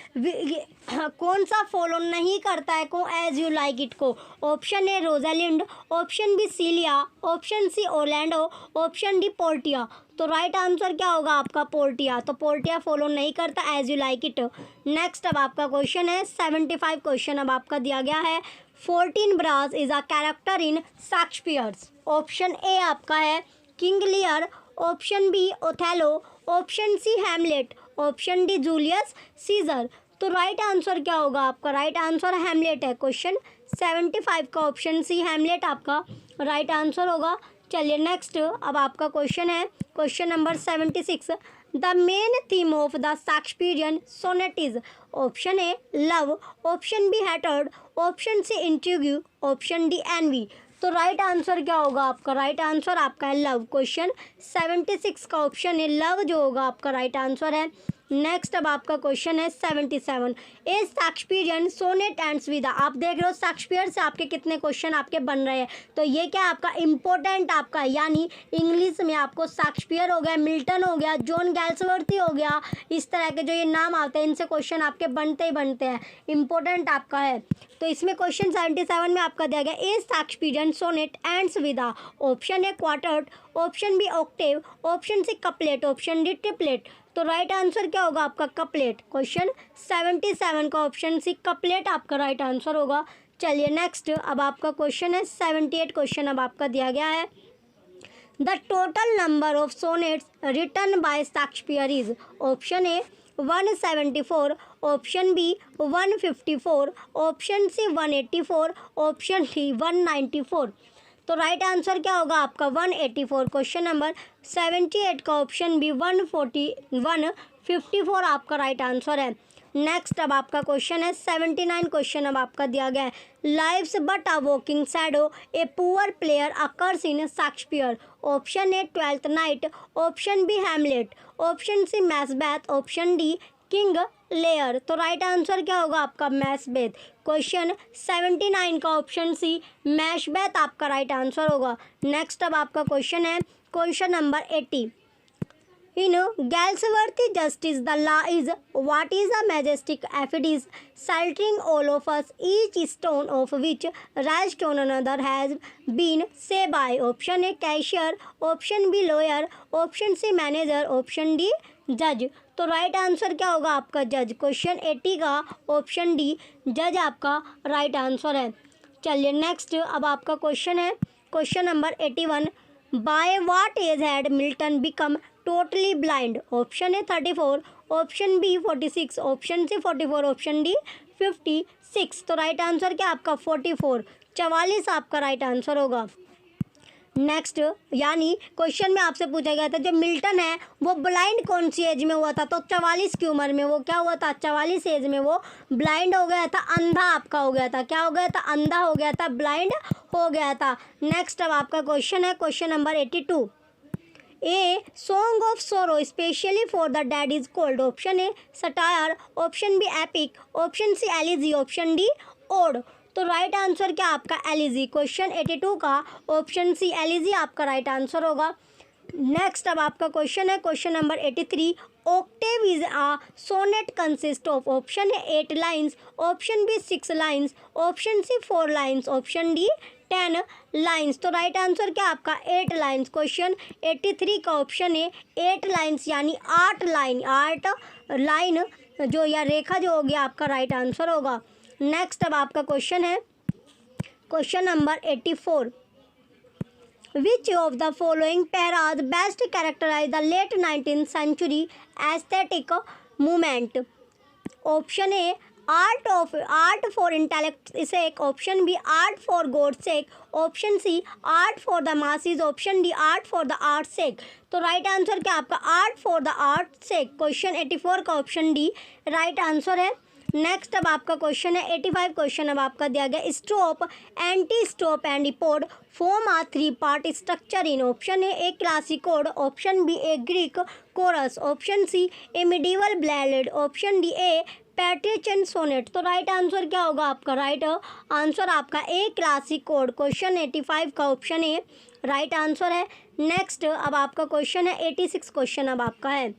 कौन सा फॉलो नहीं करता है को एज यू लाइक इट को। Option A Rosalind, option B Celia, option C Orlando, option D Portia. तो राइट आंसर क्या होगा आपका पोर्टिया। तो पोर्टिया फॉलो नहीं करता as you like it. Next अब आपका क्वेश्चन है 75 क्वेश्चन अब आपका दिया गया है, 14 brass is a character in Shakespeare's. Option A आपका है King Lear, option B Othello, option C Hamlet, option D Julius Caesar. तो राइट आंसर क्या होगा आपका राइट आंसर हैमलेट है। क्वेश्चन 75 का ऑप्शन सी हैमलेट आपका राइट आंसर होगा। चलिए नेक्स्ट अब आपका क्वेश्चन है question number 76, the main theme of the Shakespearean sonnet is. Option A love, option B hatred, option C इंट्रिग्यू, option D N V. तो right answer क्या होगा आपका राइट आंसर आपका है लव। क्वेश्चन 76 का ऑप्शन है लव जो होगा आपका राइट आंसर है। नेक्स्ट अब आपका क्वेश्चन है 77, ए शेक्सपियरियन सोनेट एंड्स विद। आप देख रहे हो शेक्सपियर से आपके कितने क्वेश्चन आपके बन रहे हैं, तो ये क्या आपका इंपॉर्टेंट आपका, यानी इंग्लिश में आपको शेक्सपियर हो गया, मिल्टन हो गया, जॉन गैल्सवर्थी हो गया, इस तरह के जो ये नाम आते हैं इनसे क्वेश्चन आपके बनते ही बनते हैं, इंपॉर्टेंट आपका है। तो इसमें क्वेश्चन 77 में आपका दिया गया, a Shakespearean sonnet ends with. Option A quartet, option B octave, option C couplet, option D triplet. तो राइट आंसर क्या होगा आपका कपलेट। क्वेश्चन 77 का ऑप्शन सी कपलेट आपका राइट आंसर होगा। चलिए नेक्स्ट अब आपका क्वेश्चन है 78 क्वेश्चन अब आपका दिया गया है, the total number of sonnets written by Shakespeare is. Option A 174, option B 154, option C 184, option D 194। तो राइट आंसर क्या होगा आपका 184। क्वेश्चन नंबर 78 का ऑप्शन बी 154 आपका राइट आंसर है। नेक्स्ट अब आपका क्वेश्चन है 79 क्वेश्चन अब आपका दिया गया है, lives but a walking shadow a poor player occurs in Shakespeare. Option A twelfth night, option B Hamlet, option C Macbeth, option D King Lear. तो राइट आंसर क्या होगा आपका मैकबेथ। क्वेश्चन 79 का ऑप्शन सी मैकबेथ आपका right answer होगा। Next अब आपका question है question number 80, in Galsworthy justice the law is what is a majestic एफिडिस sheltering all of us each stone of which rise on another has been said by. Option A cashier, option B lawyer, option C manager, option D जज। तो right answer क्या होगा आपका जज। Question 80 का option D जज आपका right answer है। चलिए नेक्स्ट अब आपका क्वेश्चन है question number 81, by what age had Milton become totally blind. Option A 34, option B 46, option C 44, option D 56। तो राइट आंसर क्या आपका 44, 44 आपका राइट आंसर होगा। नेक्स्ट यानी क्वेश्चन में आपसे पूछा गया था जो मिल्टन है वो ब्लाइंड कौन सी एज में हुआ था, तो 44 की उम्र में वो क्या हुआ था 44 एज में वो ब्लाइंड हो गया था, अंधा आपका हो गया था, क्या हो गया था अंधा हो गया था, ब्लाइंड हो गया था। नेक्स्ट अब आपका क्वेश्चन है question number 82, a song of sorrow especially for the dead is called. Option A satire, option B epic, option C elegy, option D ode. तो राइट आंसर क्या आपका एलिजी। क्वेश्चन 82 का ऑप्शन सी एलिजी आपका right answer होगा। Next अब आपका question है question number 83, octave is a sonnet consist of. Option A 8 lines, option B 6 lines, option C 4 lines, option D 10 lines. तो right answer क्या आपका 8 lines. Question 83 का option है 8 लाइन्स यानी 8 लाइन, 8 लाइन जो या रेखा जो हो गया आपका राइट आंसर होगा। नेक्स्ट अब आपका क्वेश्चन है question number 84। Which of the following paras best characterize the late 19th century aesthetic movement? Option A art for intellect sake, option B art for God sake, option C art for the masses, option D art for the art sake। तो right answer क्या आपका art for the art sake। Question 84 का option D right answer है। Next अब आपका question है 85 question अब आपका दिया गया strophe, antistrophe and epode form a 3 part structure in. Option A classic ode, option B a Greek chorus, option C a medieval ballad, option D a Petrarchan sonnet. तो right answer क्या होगा आपका right answer आपका ए classic code. Question 85 का option A right answer है। Next अब आपका question है 86 क्वेश्चन अब आपका है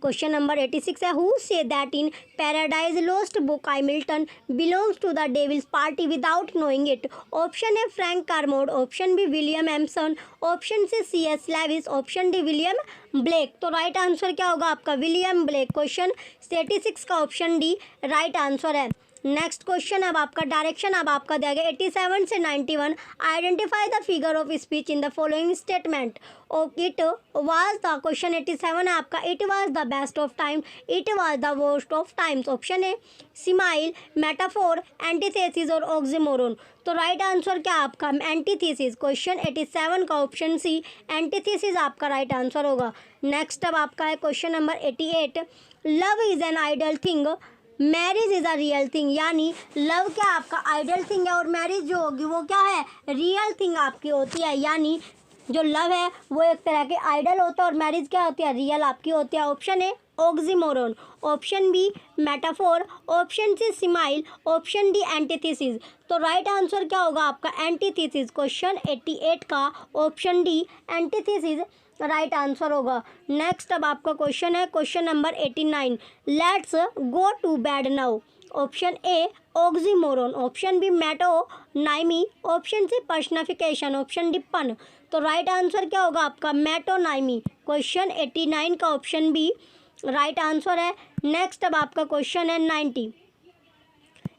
क्वेश्चन नंबर 86 है who said that in Paradise Lost book I Milton belongs to the devil's party without knowing it. Option है Frank Kermode, option B William Empson, option C S Lewis, option D William Blake. तो right answer क्या होगा आपका William Blake. Question 86 का option D right answer है। Next question अब आपका direction अब आपका दिया गया 87 से 91। Identify the figure of speech in the following statement. It was the question 87 है आपका it was the best of time, it was the worst of times. Option है सिमाइल, मेटाफोर, एंटीथेसिस और ऑक्सीमोरोन। तो राइट आंसर क्या आपका antithesis. Question 87 का option C antithesis आपका right answer होगा। नेक्स्ट अब आपका है question number 88। Love is an idle thing, marriage is a real thing. यानी लव क्या आपका आइडल थिंग है और मैरिज जो होगी वो क्या है रियल थिंग आपकी होती है। यानी जो लव है वो एक तरह के आइडल होता है और मैरिज क्या होती है रियल आपकी होती है। Option A oxymoron, option B metaphor, option C simile, option D antithesis. तो राइट आंसर क्या होगा आपका एंटीथेसिस। क्वेश्चन 88 का option D antithesis right answer होगा। नेक्स्ट अब आपका क्वेश्चन है question number 89। Let's go to bed now. Option A oxymoron, option B metonymy, option C personification, option D pun. तो राइट आंसर क्या होगा आपका मेटोनाइमी। क्वेश्चन 89 का ऑप्शन बी राइट आंसर है। नेक्स्ट अब आपका क्वेश्चन है 90।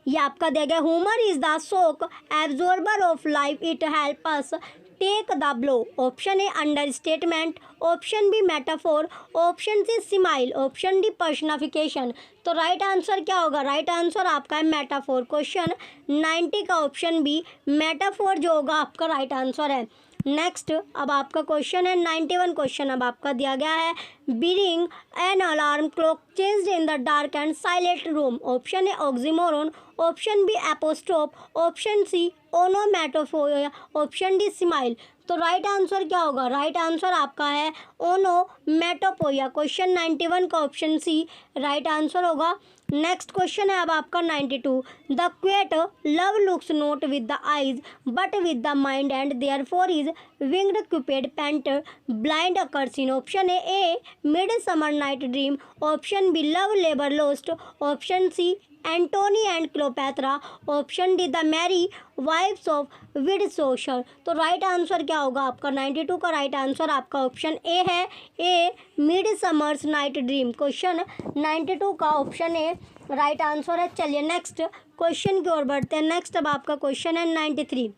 ये आपका दिया गया humour is the shock absorber of life, it help us take the blow. Option A understatement, option B metaphor, option C simile, option D personification. तो right answer क्या होगा राइट आंसर आपका है मेटाफोर। क्वेश्चन 90 का option B metaphor जो होगा आपका right answer है। नेक्स्ट अब आपका क्वेश्चन है 91 क्वेश्चन अब आपका दिया गया है being an alarm clock changed in the dark and silent room. Option है oxymoron, option B apostrophe, option C onomatopoeia, option D smile. तो राइट आंसर क्या होगा राइट आंसर आपका है ओनोमैटोपोइया। क्वेश्चन 91 का ऑप्शन सी राइट आंसर होगा। Next question है अब आपका 92। The quote love looks not with the eyes but with the mind and therefore is winged Cupid painter blind occurs in. Option A midsummer night dream, option B love labour lost, option C Antony and Cleopatra, option D the merry wives of Windsor. तो right answer क्या होगा आपका 92 का right answer आपका option A है ए मिडसमर्स night dream. Question 92 का option A right answer है। चलिए नेक्स्ट क्वेश्चन की ओर बढ़ते हैं। नेक्स्ट अब आपका क्वेश्चन है 93।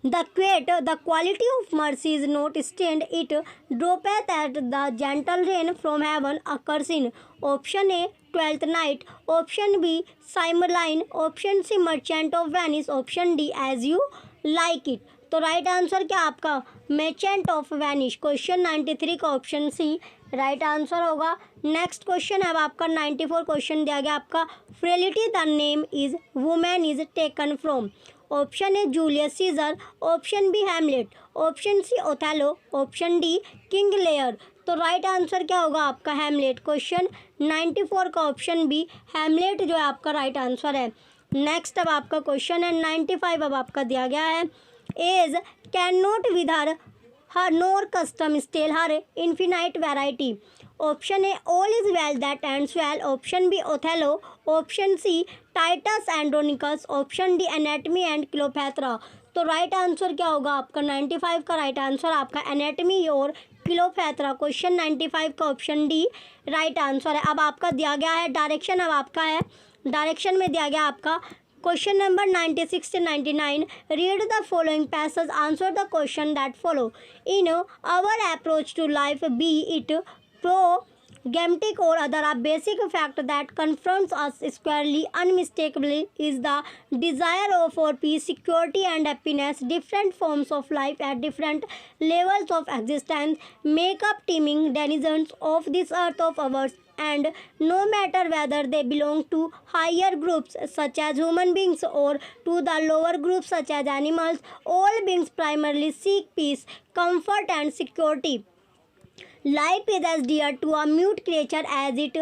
The quote, the quality of mercy is not stained, it dropeth at the gentle rain from heaven occurs in option A, Twelfth Night, option B, Cymbeline, option C, Merchant of Venice, option D, As You Like It। तो right answer क्या आपका merchant of Venice. Question 93 का option C right answer होगा। Next question अब आपका 94 question दिया गया आपका frailty the name is women is taken from. Option A Julius Caesar, option B Hamlet, option C Othello, option D King Lear. तो right answer क्या होगा आपका हैमलेट। क्वेश्चन 94 का ऑप्शन बी हैमलेट जो है आपका राइट आंसर है। Next अब आपका क्वेश्चन है 95 अब आपका दिया गया है age can not with her nor custom stale her infinite variety. Option A all is well that ends well, option B Othello, option C Titus Andronicus, option D anatomy and Cleopatra. तो right answer क्या होगा आपका 95 का right answer आपका anatomy और Cleopatra, question 95 का option D right answer है। अब आपका दिया गया है डायरेक्शन, अब आपका है डायरेक्शन में दिया गया आपका क्वेश्चन नंबर 96 से 99। Read the following passage, answer the question that follow. In our approach to life, be it pragmatic or other, a basic fact that confronts us squarely, unmistakably, is the desire for peace, security and happiness. Different forms of life at different levels of existence make up teeming denizens of this earth of ours, and no matter whether they belong to higher groups such as human beings or to the lower groups such as animals, all beings primarily seek peace, comfort and security. Life is as dear to a mute creature as it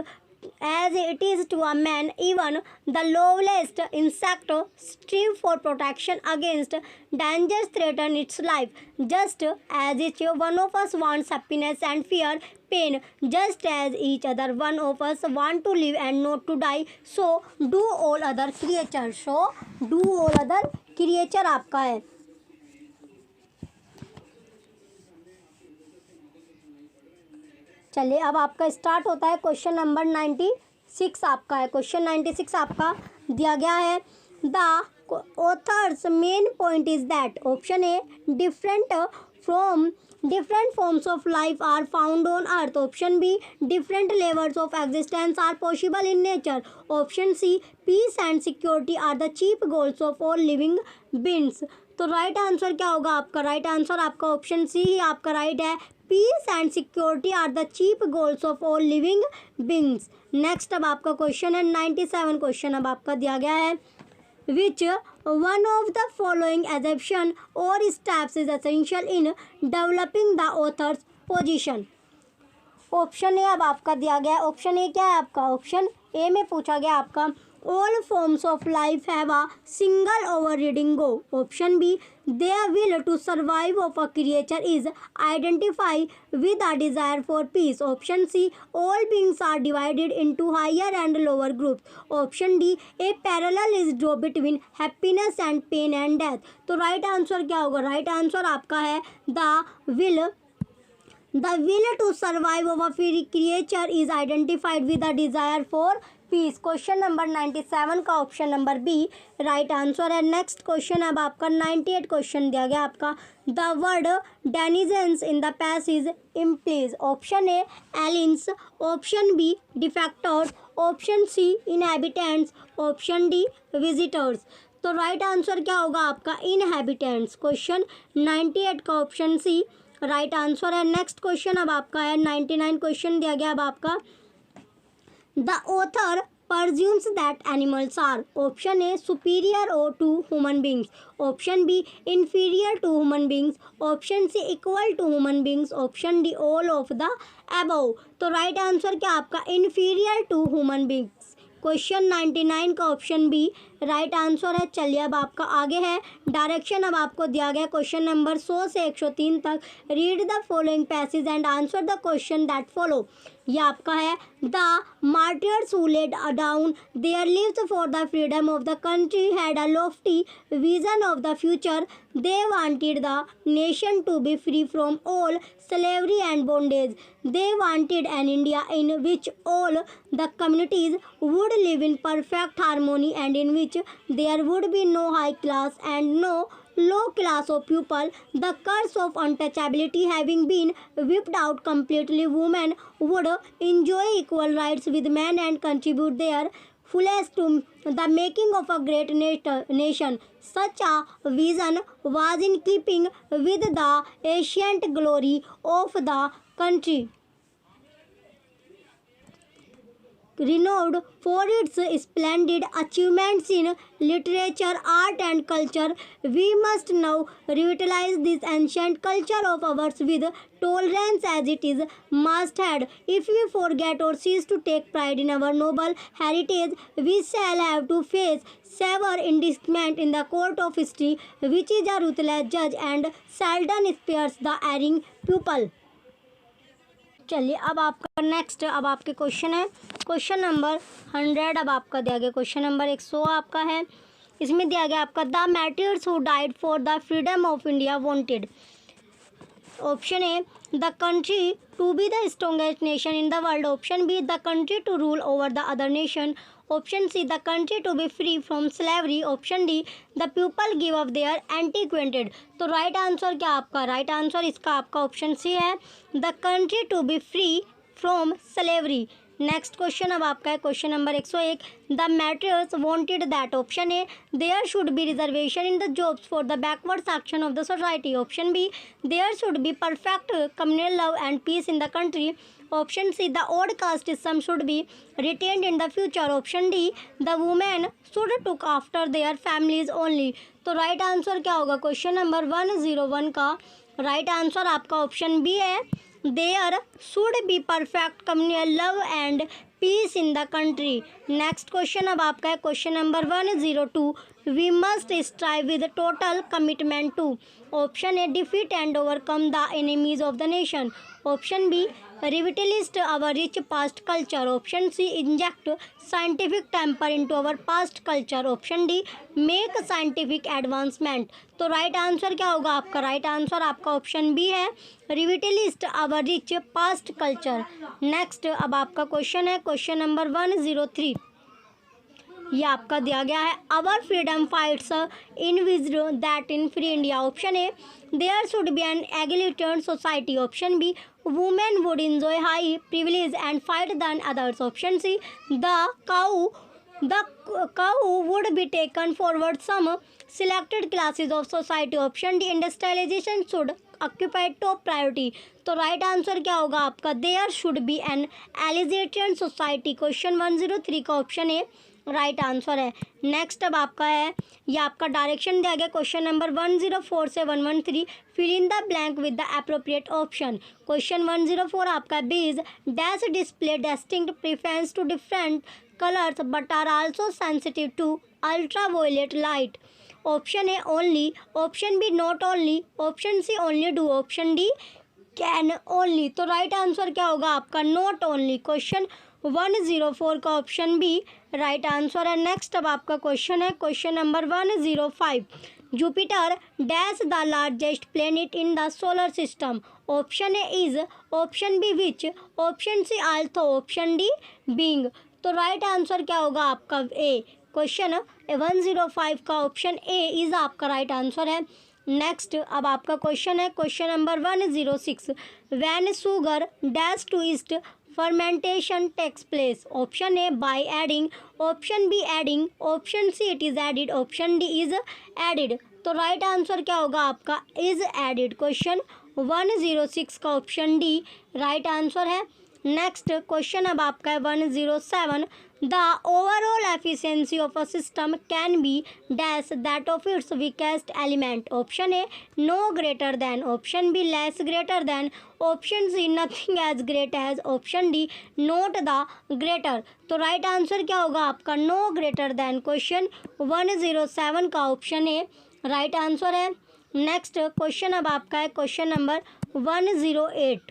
is to a man. Even the lowliest insect strive for protection against dangers threaten its life. Just as each one of us wants happiness and fear pain, just as each other one of us want to live and not to die, so do all other creatures. So do all other creature आपका है। चलिए अब आपका start होता है question number 96 आपका है। Question 96 आपका दिया गया है the author's main point is that, option a different forms of life are found on earth, option B different levels of existence are possible in nature, option C peace and security are the chief goals of all living beings। तो right answer क्या होगा आपका, right answer आपका option C ही आपका right है, peace and security are the chief goals of all living beings. Next अब आपका क्वेश्चन है 97 क्वेश्चन अब आपका दिया गया है which one of the following assumption or steps is essential in developing the author's position. Option A अब आपका दिया गया है, ऑप्शन ए क्या है आपका, ऑप्शन ए में पूछा गया आपका all forms of life have a single overriding goal, option B their will to survive of a creature is identified with a desire for peace, option C all beings are divided into higher and lower groups, option D a parallel is drawn between happiness and pain and death। तो right answer क्या होगा, right answer आपका है the will to survive of a creature is identified with a desire for peace. Question number 97 का option number B right answer है। Next question अब आपका 98 question दिया गया आपका the word denizens in the passage implies, option A aliens, option B defectors, option C inhabitants, option D visitors. तो right answer क्या होगा आपका इनहैबिटेंट्स, क्वेश्चन 98 का ऑप्शन सी राइट आंसर है। नेक्स्ट क्वेश्चन अब आपका है 99 क्वेश्चन दिया गया अब आपका The author presumes that animals are, option A superior to human beings, option B inferior to human beings, option C equal to human beings, option D all of the above। तो right answer क्या आपका inferior to human beings, question 99 का option B right answer है। चलिए अब आपका आगे है डायरेक्शन, अब आपको दिया गया क्वेश्चन नंबर 100 से 103 तक। Read the following passage and answer the question that follow. ये आपका है the martyrs who laid down their lives for the freedom of the country had a lofty vision of the future, they wanted the nation to be free from all slavery and bondage, they wanted an India in which all the communities would live in perfect harmony and in which there would be no high class and no low class of people, the curse of untouchability having been whipped out completely, women would enjoy equal rights with men and contribute their fullest to the making of a great nation. Such a vision was in keeping with the ancient glory of the country, renowned for its splendid achievements in literature, art and culture. We must now revitalize this ancient culture of ours with tolerance as it is must had. If we forget or cease to take pride in our noble heritage, we shall have to face severe indictment in the court of history, which is a ruthless judge and seldom spares the erring pupil। चलिए अब आपका next अब आपके question है question number 100 अब आपका दिया गया क्वेश्चन नंबर 100 आपका है। इसमें दिया गया आपका the martyrs who died for the freedom of India wanted. Option A the country to be the strongest nation in the world. Option B the country to rule over the other nation. Option C the country to be free from slavery. Option D the people give up their antiquated. तो right answer क्या आपका, right answer इसका आपका option C है, the country to be free from slavery. Next question अब आपका है question number 101। The matters wanted that. Option A there should be reservation in the jobs for the backward section of the society. Option B there should be perfect communal love and peace in the country. Option C the old caste system should be retained in the future. Option D the women should took after their families only. तो right answer क्या होगा question number 101 का, right answer आपका option B है, there should be perfect communal love and peace in the country. Next question अब आपका है question number 102। We must strive with total commitment to. Option A defeat and overcome the enemies of the nation. Option B revitalise our rich past culture. Option C inject scientific temper into our past culture. Option D make scientific advancement. तो right answer क्या होगा आपका, right answer आपका option B है, revitalise our rich past culture. Next अब आपका question है question number 103। ये आपका दिया गया है our freedom fights envisaged that in free India. Option A there should be an egalitarian society. Option B women would enjoy high privilege and fight than others. Option C the cow would be taken forward some selected classes of society. Option D industrialisation should occupy top priority। तो right answer क्या होगा आपका, there should be an एलिजेटियन society. Question 103 का option A right answer है। Next अब आपका है, ये आपका डायरेक्शन दिया गया क्वेश्चन नंबर 104 से 113। Fill in the blank with the appropriate option. Question 104 आपका bees dash display distinct preference to different colours but are also sensitive to ultraviolet light. Option A only. Option B not only. Option C only do. Option D can only. तो right answer क्या होगा आपका, not only. Question 104 का option B right answer है। Next अब आपका question है question number 105। Jupiter dash the largest planet in the solar system. Option A is. Option B which. Option C also. Option D being. तो right answer क्या होगा आपका, A. Question 105 का option A is आपका right answer है। Next अब आपका question है question number 106। When sugar dash to yeast fermentation takes place। Option A by adding. Option B adding. Option C it is added. Option D is added. तो right answer क्या होगा आपका, is added. Question 106 का option D right answer है। Next question अब आपका है 107। The overall efficiency of a system can be dash that of its weakest element. Option A no greater than. Option B less greater than. Option C nothing as great as. Option D not the greater. तो right answer क्या होगा आपका, no greater than. Question 107 का option A right answer है। Next question अब आपका है question number 108।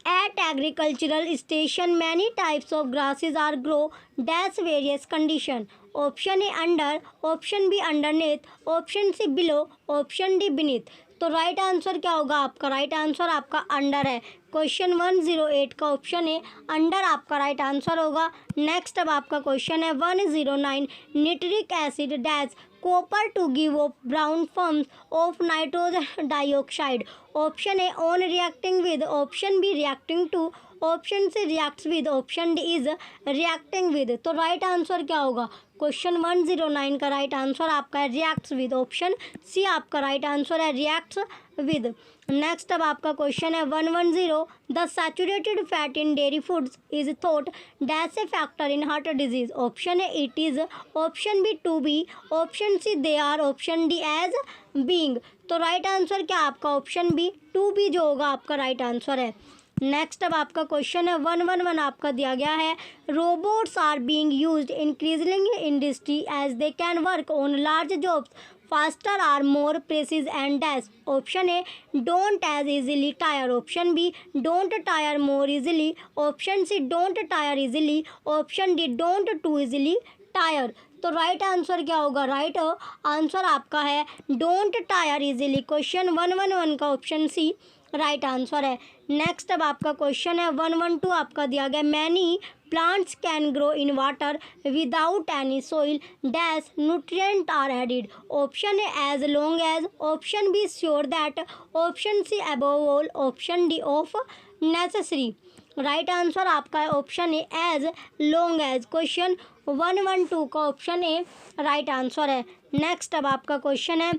At agricultural station, many types of grasses are grow dash various condition. Option A under, option B underneath, option C below, option D beneath। तो right answer क्या होगा आपका, right answer आपका under है। Question 108 का option है under आपका right answer होगा। नेक्स्ट अब आपका क्वेश्चन है 109। Nitric acid dash copper to give off brown forms of nitrogen dioxide. Option A on reacting with. Option B reacting to. Option C reacts with. Option D is reacting with. तो right answer क्या होगा, question 109 का right answer आपका है reacts with. Option C आपका right answer है reacts with. Next अब आपका क्वेश्चन है 110। The saturated fat in dairy foods is thought dash a factor in heart disease. Option A it is. Option B to be. Option C they are. Option D as being. तो right answer क्या आपका option B to B जो होगा आपका right answer है। Next अब आपका question है 111 आपका दिया गया है। Robots are being used increasingly in industry as they can work on large jobs faster are more precise and dash. Option A don't as easily tire. Option B don't tire more easily. Option C don't tire easily. Option D don't to easily tire. तो right answer क्या होगा? Right answer आपका है don't tire easily. Question 111 का option C right answer है। Next अब आपका question है 112 आपका दिया गया many plants can grow in water without any soil dash nutrient are added. Option A as long as, option B sure that, option C above all, option D of necessary. Right answer आपका है option A as long as. Question 112 का option A right answer है। Next अब आपका question है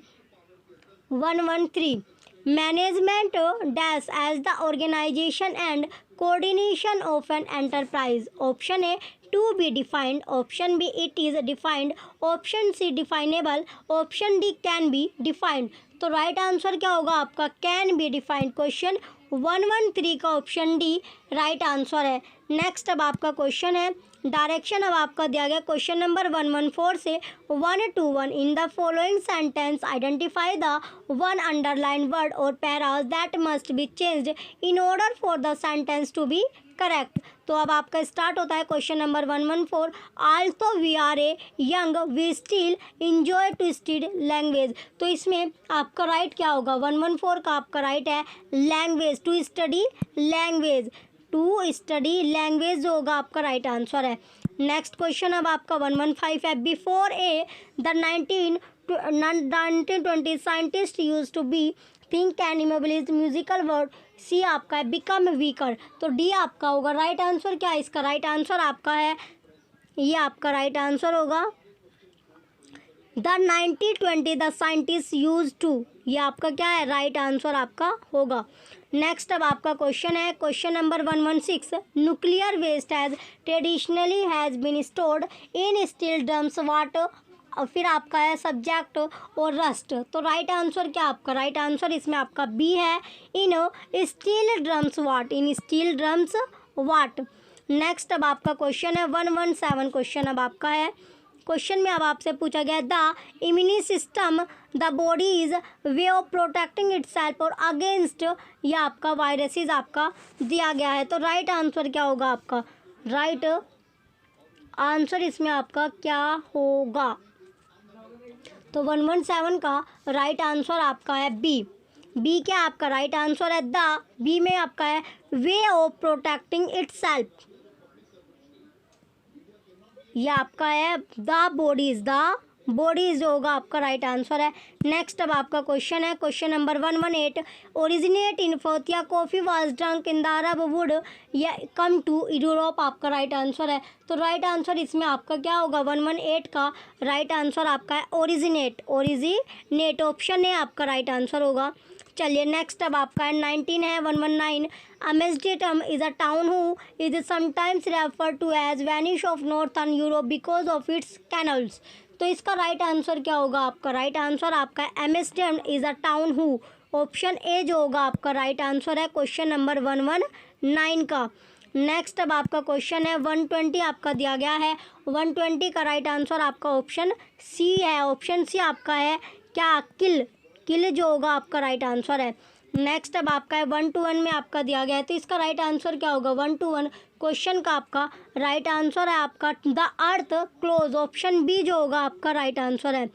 113 management dash as the organisation and coordination of an enterprise। Option A to be defined, option B it is defined, option C definable, option D can be defined. तो right answer क्या होगा आपका? Can be defined. Question 113 का option D right answer है। Next अब आपका question है direction अब आपका दिया गया क्वेश्चन नंबर 114 से 121 in the following sentence identify the one underline word or phrase that must be changed in order for the sentence to be correct. तो अब आपका स्टार्ट होता है question number 114 also we are a young we still enjoy to study language. तो इसमें आपका right क्या होगा? 114 का आपका राइट है language, to study language, to study language जो होगा आपका राइट आंसर है। नेक्स्ट क्वेश्चन अब आपका 115 है before a the 1920 scientist use to be think and immobilise musical word. C आपका है बिकम वीकर। तो डी आपका होगा राइट आंसर। क्या है इसका राइट आंसर? आपका है ये आपका राइट आंसर होगा the 1920 the scientist use to, ये आपका क्या है? राइट आंसर आपका होगा। नेक्स्ट अब आपका क्वेश्चन है question number 116 nuclear waste has traditionally has been stored in steel drums what. फिर आपका है सब्जेक्ट और रस्ट। तो राइट आंसर क्या आपका? राइट आंसर इसमें आपका बी है इन स्टील ड्रम्स वाट, इन स्टील ड्रम्स वाट। नेक्स्ट अब आपका क्वेश्चन है 117 क्वेश्चन अब आपका है क्वेश्चन में अब आपसे पूछा गया the immune system the body is way of protecting itself और अगेंस्ट, या आपका वायरसेस आपका दिया गया है। तो राइट आंसर क्या होगा आपका? राइट आंसर इसमें आपका क्या होगा? तो 117 का राइट आंसर आपका है बी। बी क्या आपका राइट आंसर है? द बी में आपका है वे ऑफ प्रोटेक्टिंग इटसेल्फ, ये आपका है द बॉडीज, द बॉडीज जो होगा आपका राइट आंसर है। नेक्स्ट अब आपका क्वेश्चन है question number 118 originate in Ethiopia coffee was drunk in the Arab would या कम टू यूरोप, आपका राइट आंसर है। तो राइट आंसर इसमें आपका क्या होगा? 118 का राइट आंसर आपका है ओरिजिनेट, ओरिजिनेट ऑप्शन है आपका राइट आंसर होगा। चलिए नेक्स्ट अब आपका 19 है 119 Amsterdam is a town who is sometimes refer to as Venice of northern Europe because of its canals. तो इसका राइट आंसर क्या होगा आपका? राइट आंसर आपका Amsterdam is a town who, option A जो होगा आपका राइट आंसर है क्वेश्चन नंबर 119 का। नेक्स्ट अब आपका क्वेश्चन है 120 आपका दिया गया है 120 का राइट आंसर आपका ऑप्शन सी है। ऑप्शन सी आपका है क्या? किल, किल जो होगा आपका राइट आंसर है। नेक्स्ट अब आपका है 121 में आपका दिया गया है तो इसका राइट आंसर क्या होगा? 121 क्वेश्चन का आपका राइट आंसर है आपका the earth close, option B जो होगा आपका राइट आंसर है।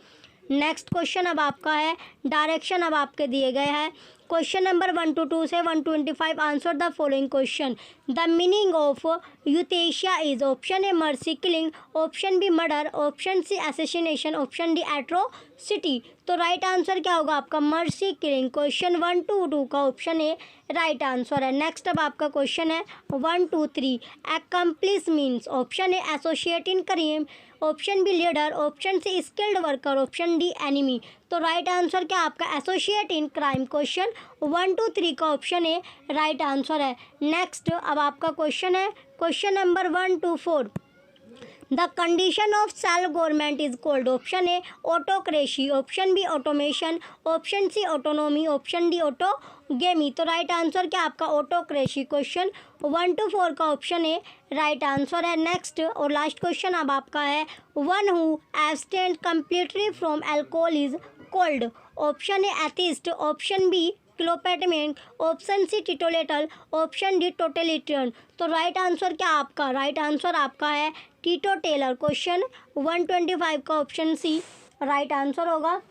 नेक्स्ट क्वेश्चन अब आपका है डायरेक्शन अब आपके दिए गए हैं क्वेश्चन नंबर 122 से 125 answer the following question. The meaning of euthanasia is, option A mercy killing, option B murder, option C assassination, option D atrocity. तो राइट आंसर क्या होगा आपका? Mercy killing. क्वेश्चन 122 का ऑप्शन ए राइट आंसर है। Next अब आपका question है 123 accomplice means, option A associate in crime, option B leader, option C skilled worker, option D enemy. तो राइट आंसर क्या आपका? Associate in crime. क्वेश्चन 123 का option A right answer है। Next अब आपका क्वेश्चन है question number 124 the condition of self government is called, option A autocracy, option B automation, option C autonomy, option D autogamy. तो right answer क्या आपका? Autocracy. Question 124 का option A right answer है। Next और last question अब आपका है one who abstained completely from alcohol is called, option A atheist, option B क्लोपेटमेन, ऑप्शन सी टिटोलेटल, ऑप्शन डी टोटलिटियन। तो राइट आंसर क्या आपका? राइट आंसर आपका है टीटो टेलर। क्वेश्चन 125 का ऑप्शन सी राइट आंसर होगा।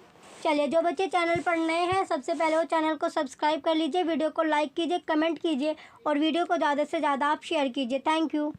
चलिए, जो बच्चे चैनल पर नए हैं सबसे पहले वो चैनल को सब्सक्राइब कर लीजिए, वीडियो को लाइक कीजिए, कमेंट कीजिए और वीडियो को ज़्यादा से ज़्यादा आप शेयर कीजिए। Thank you.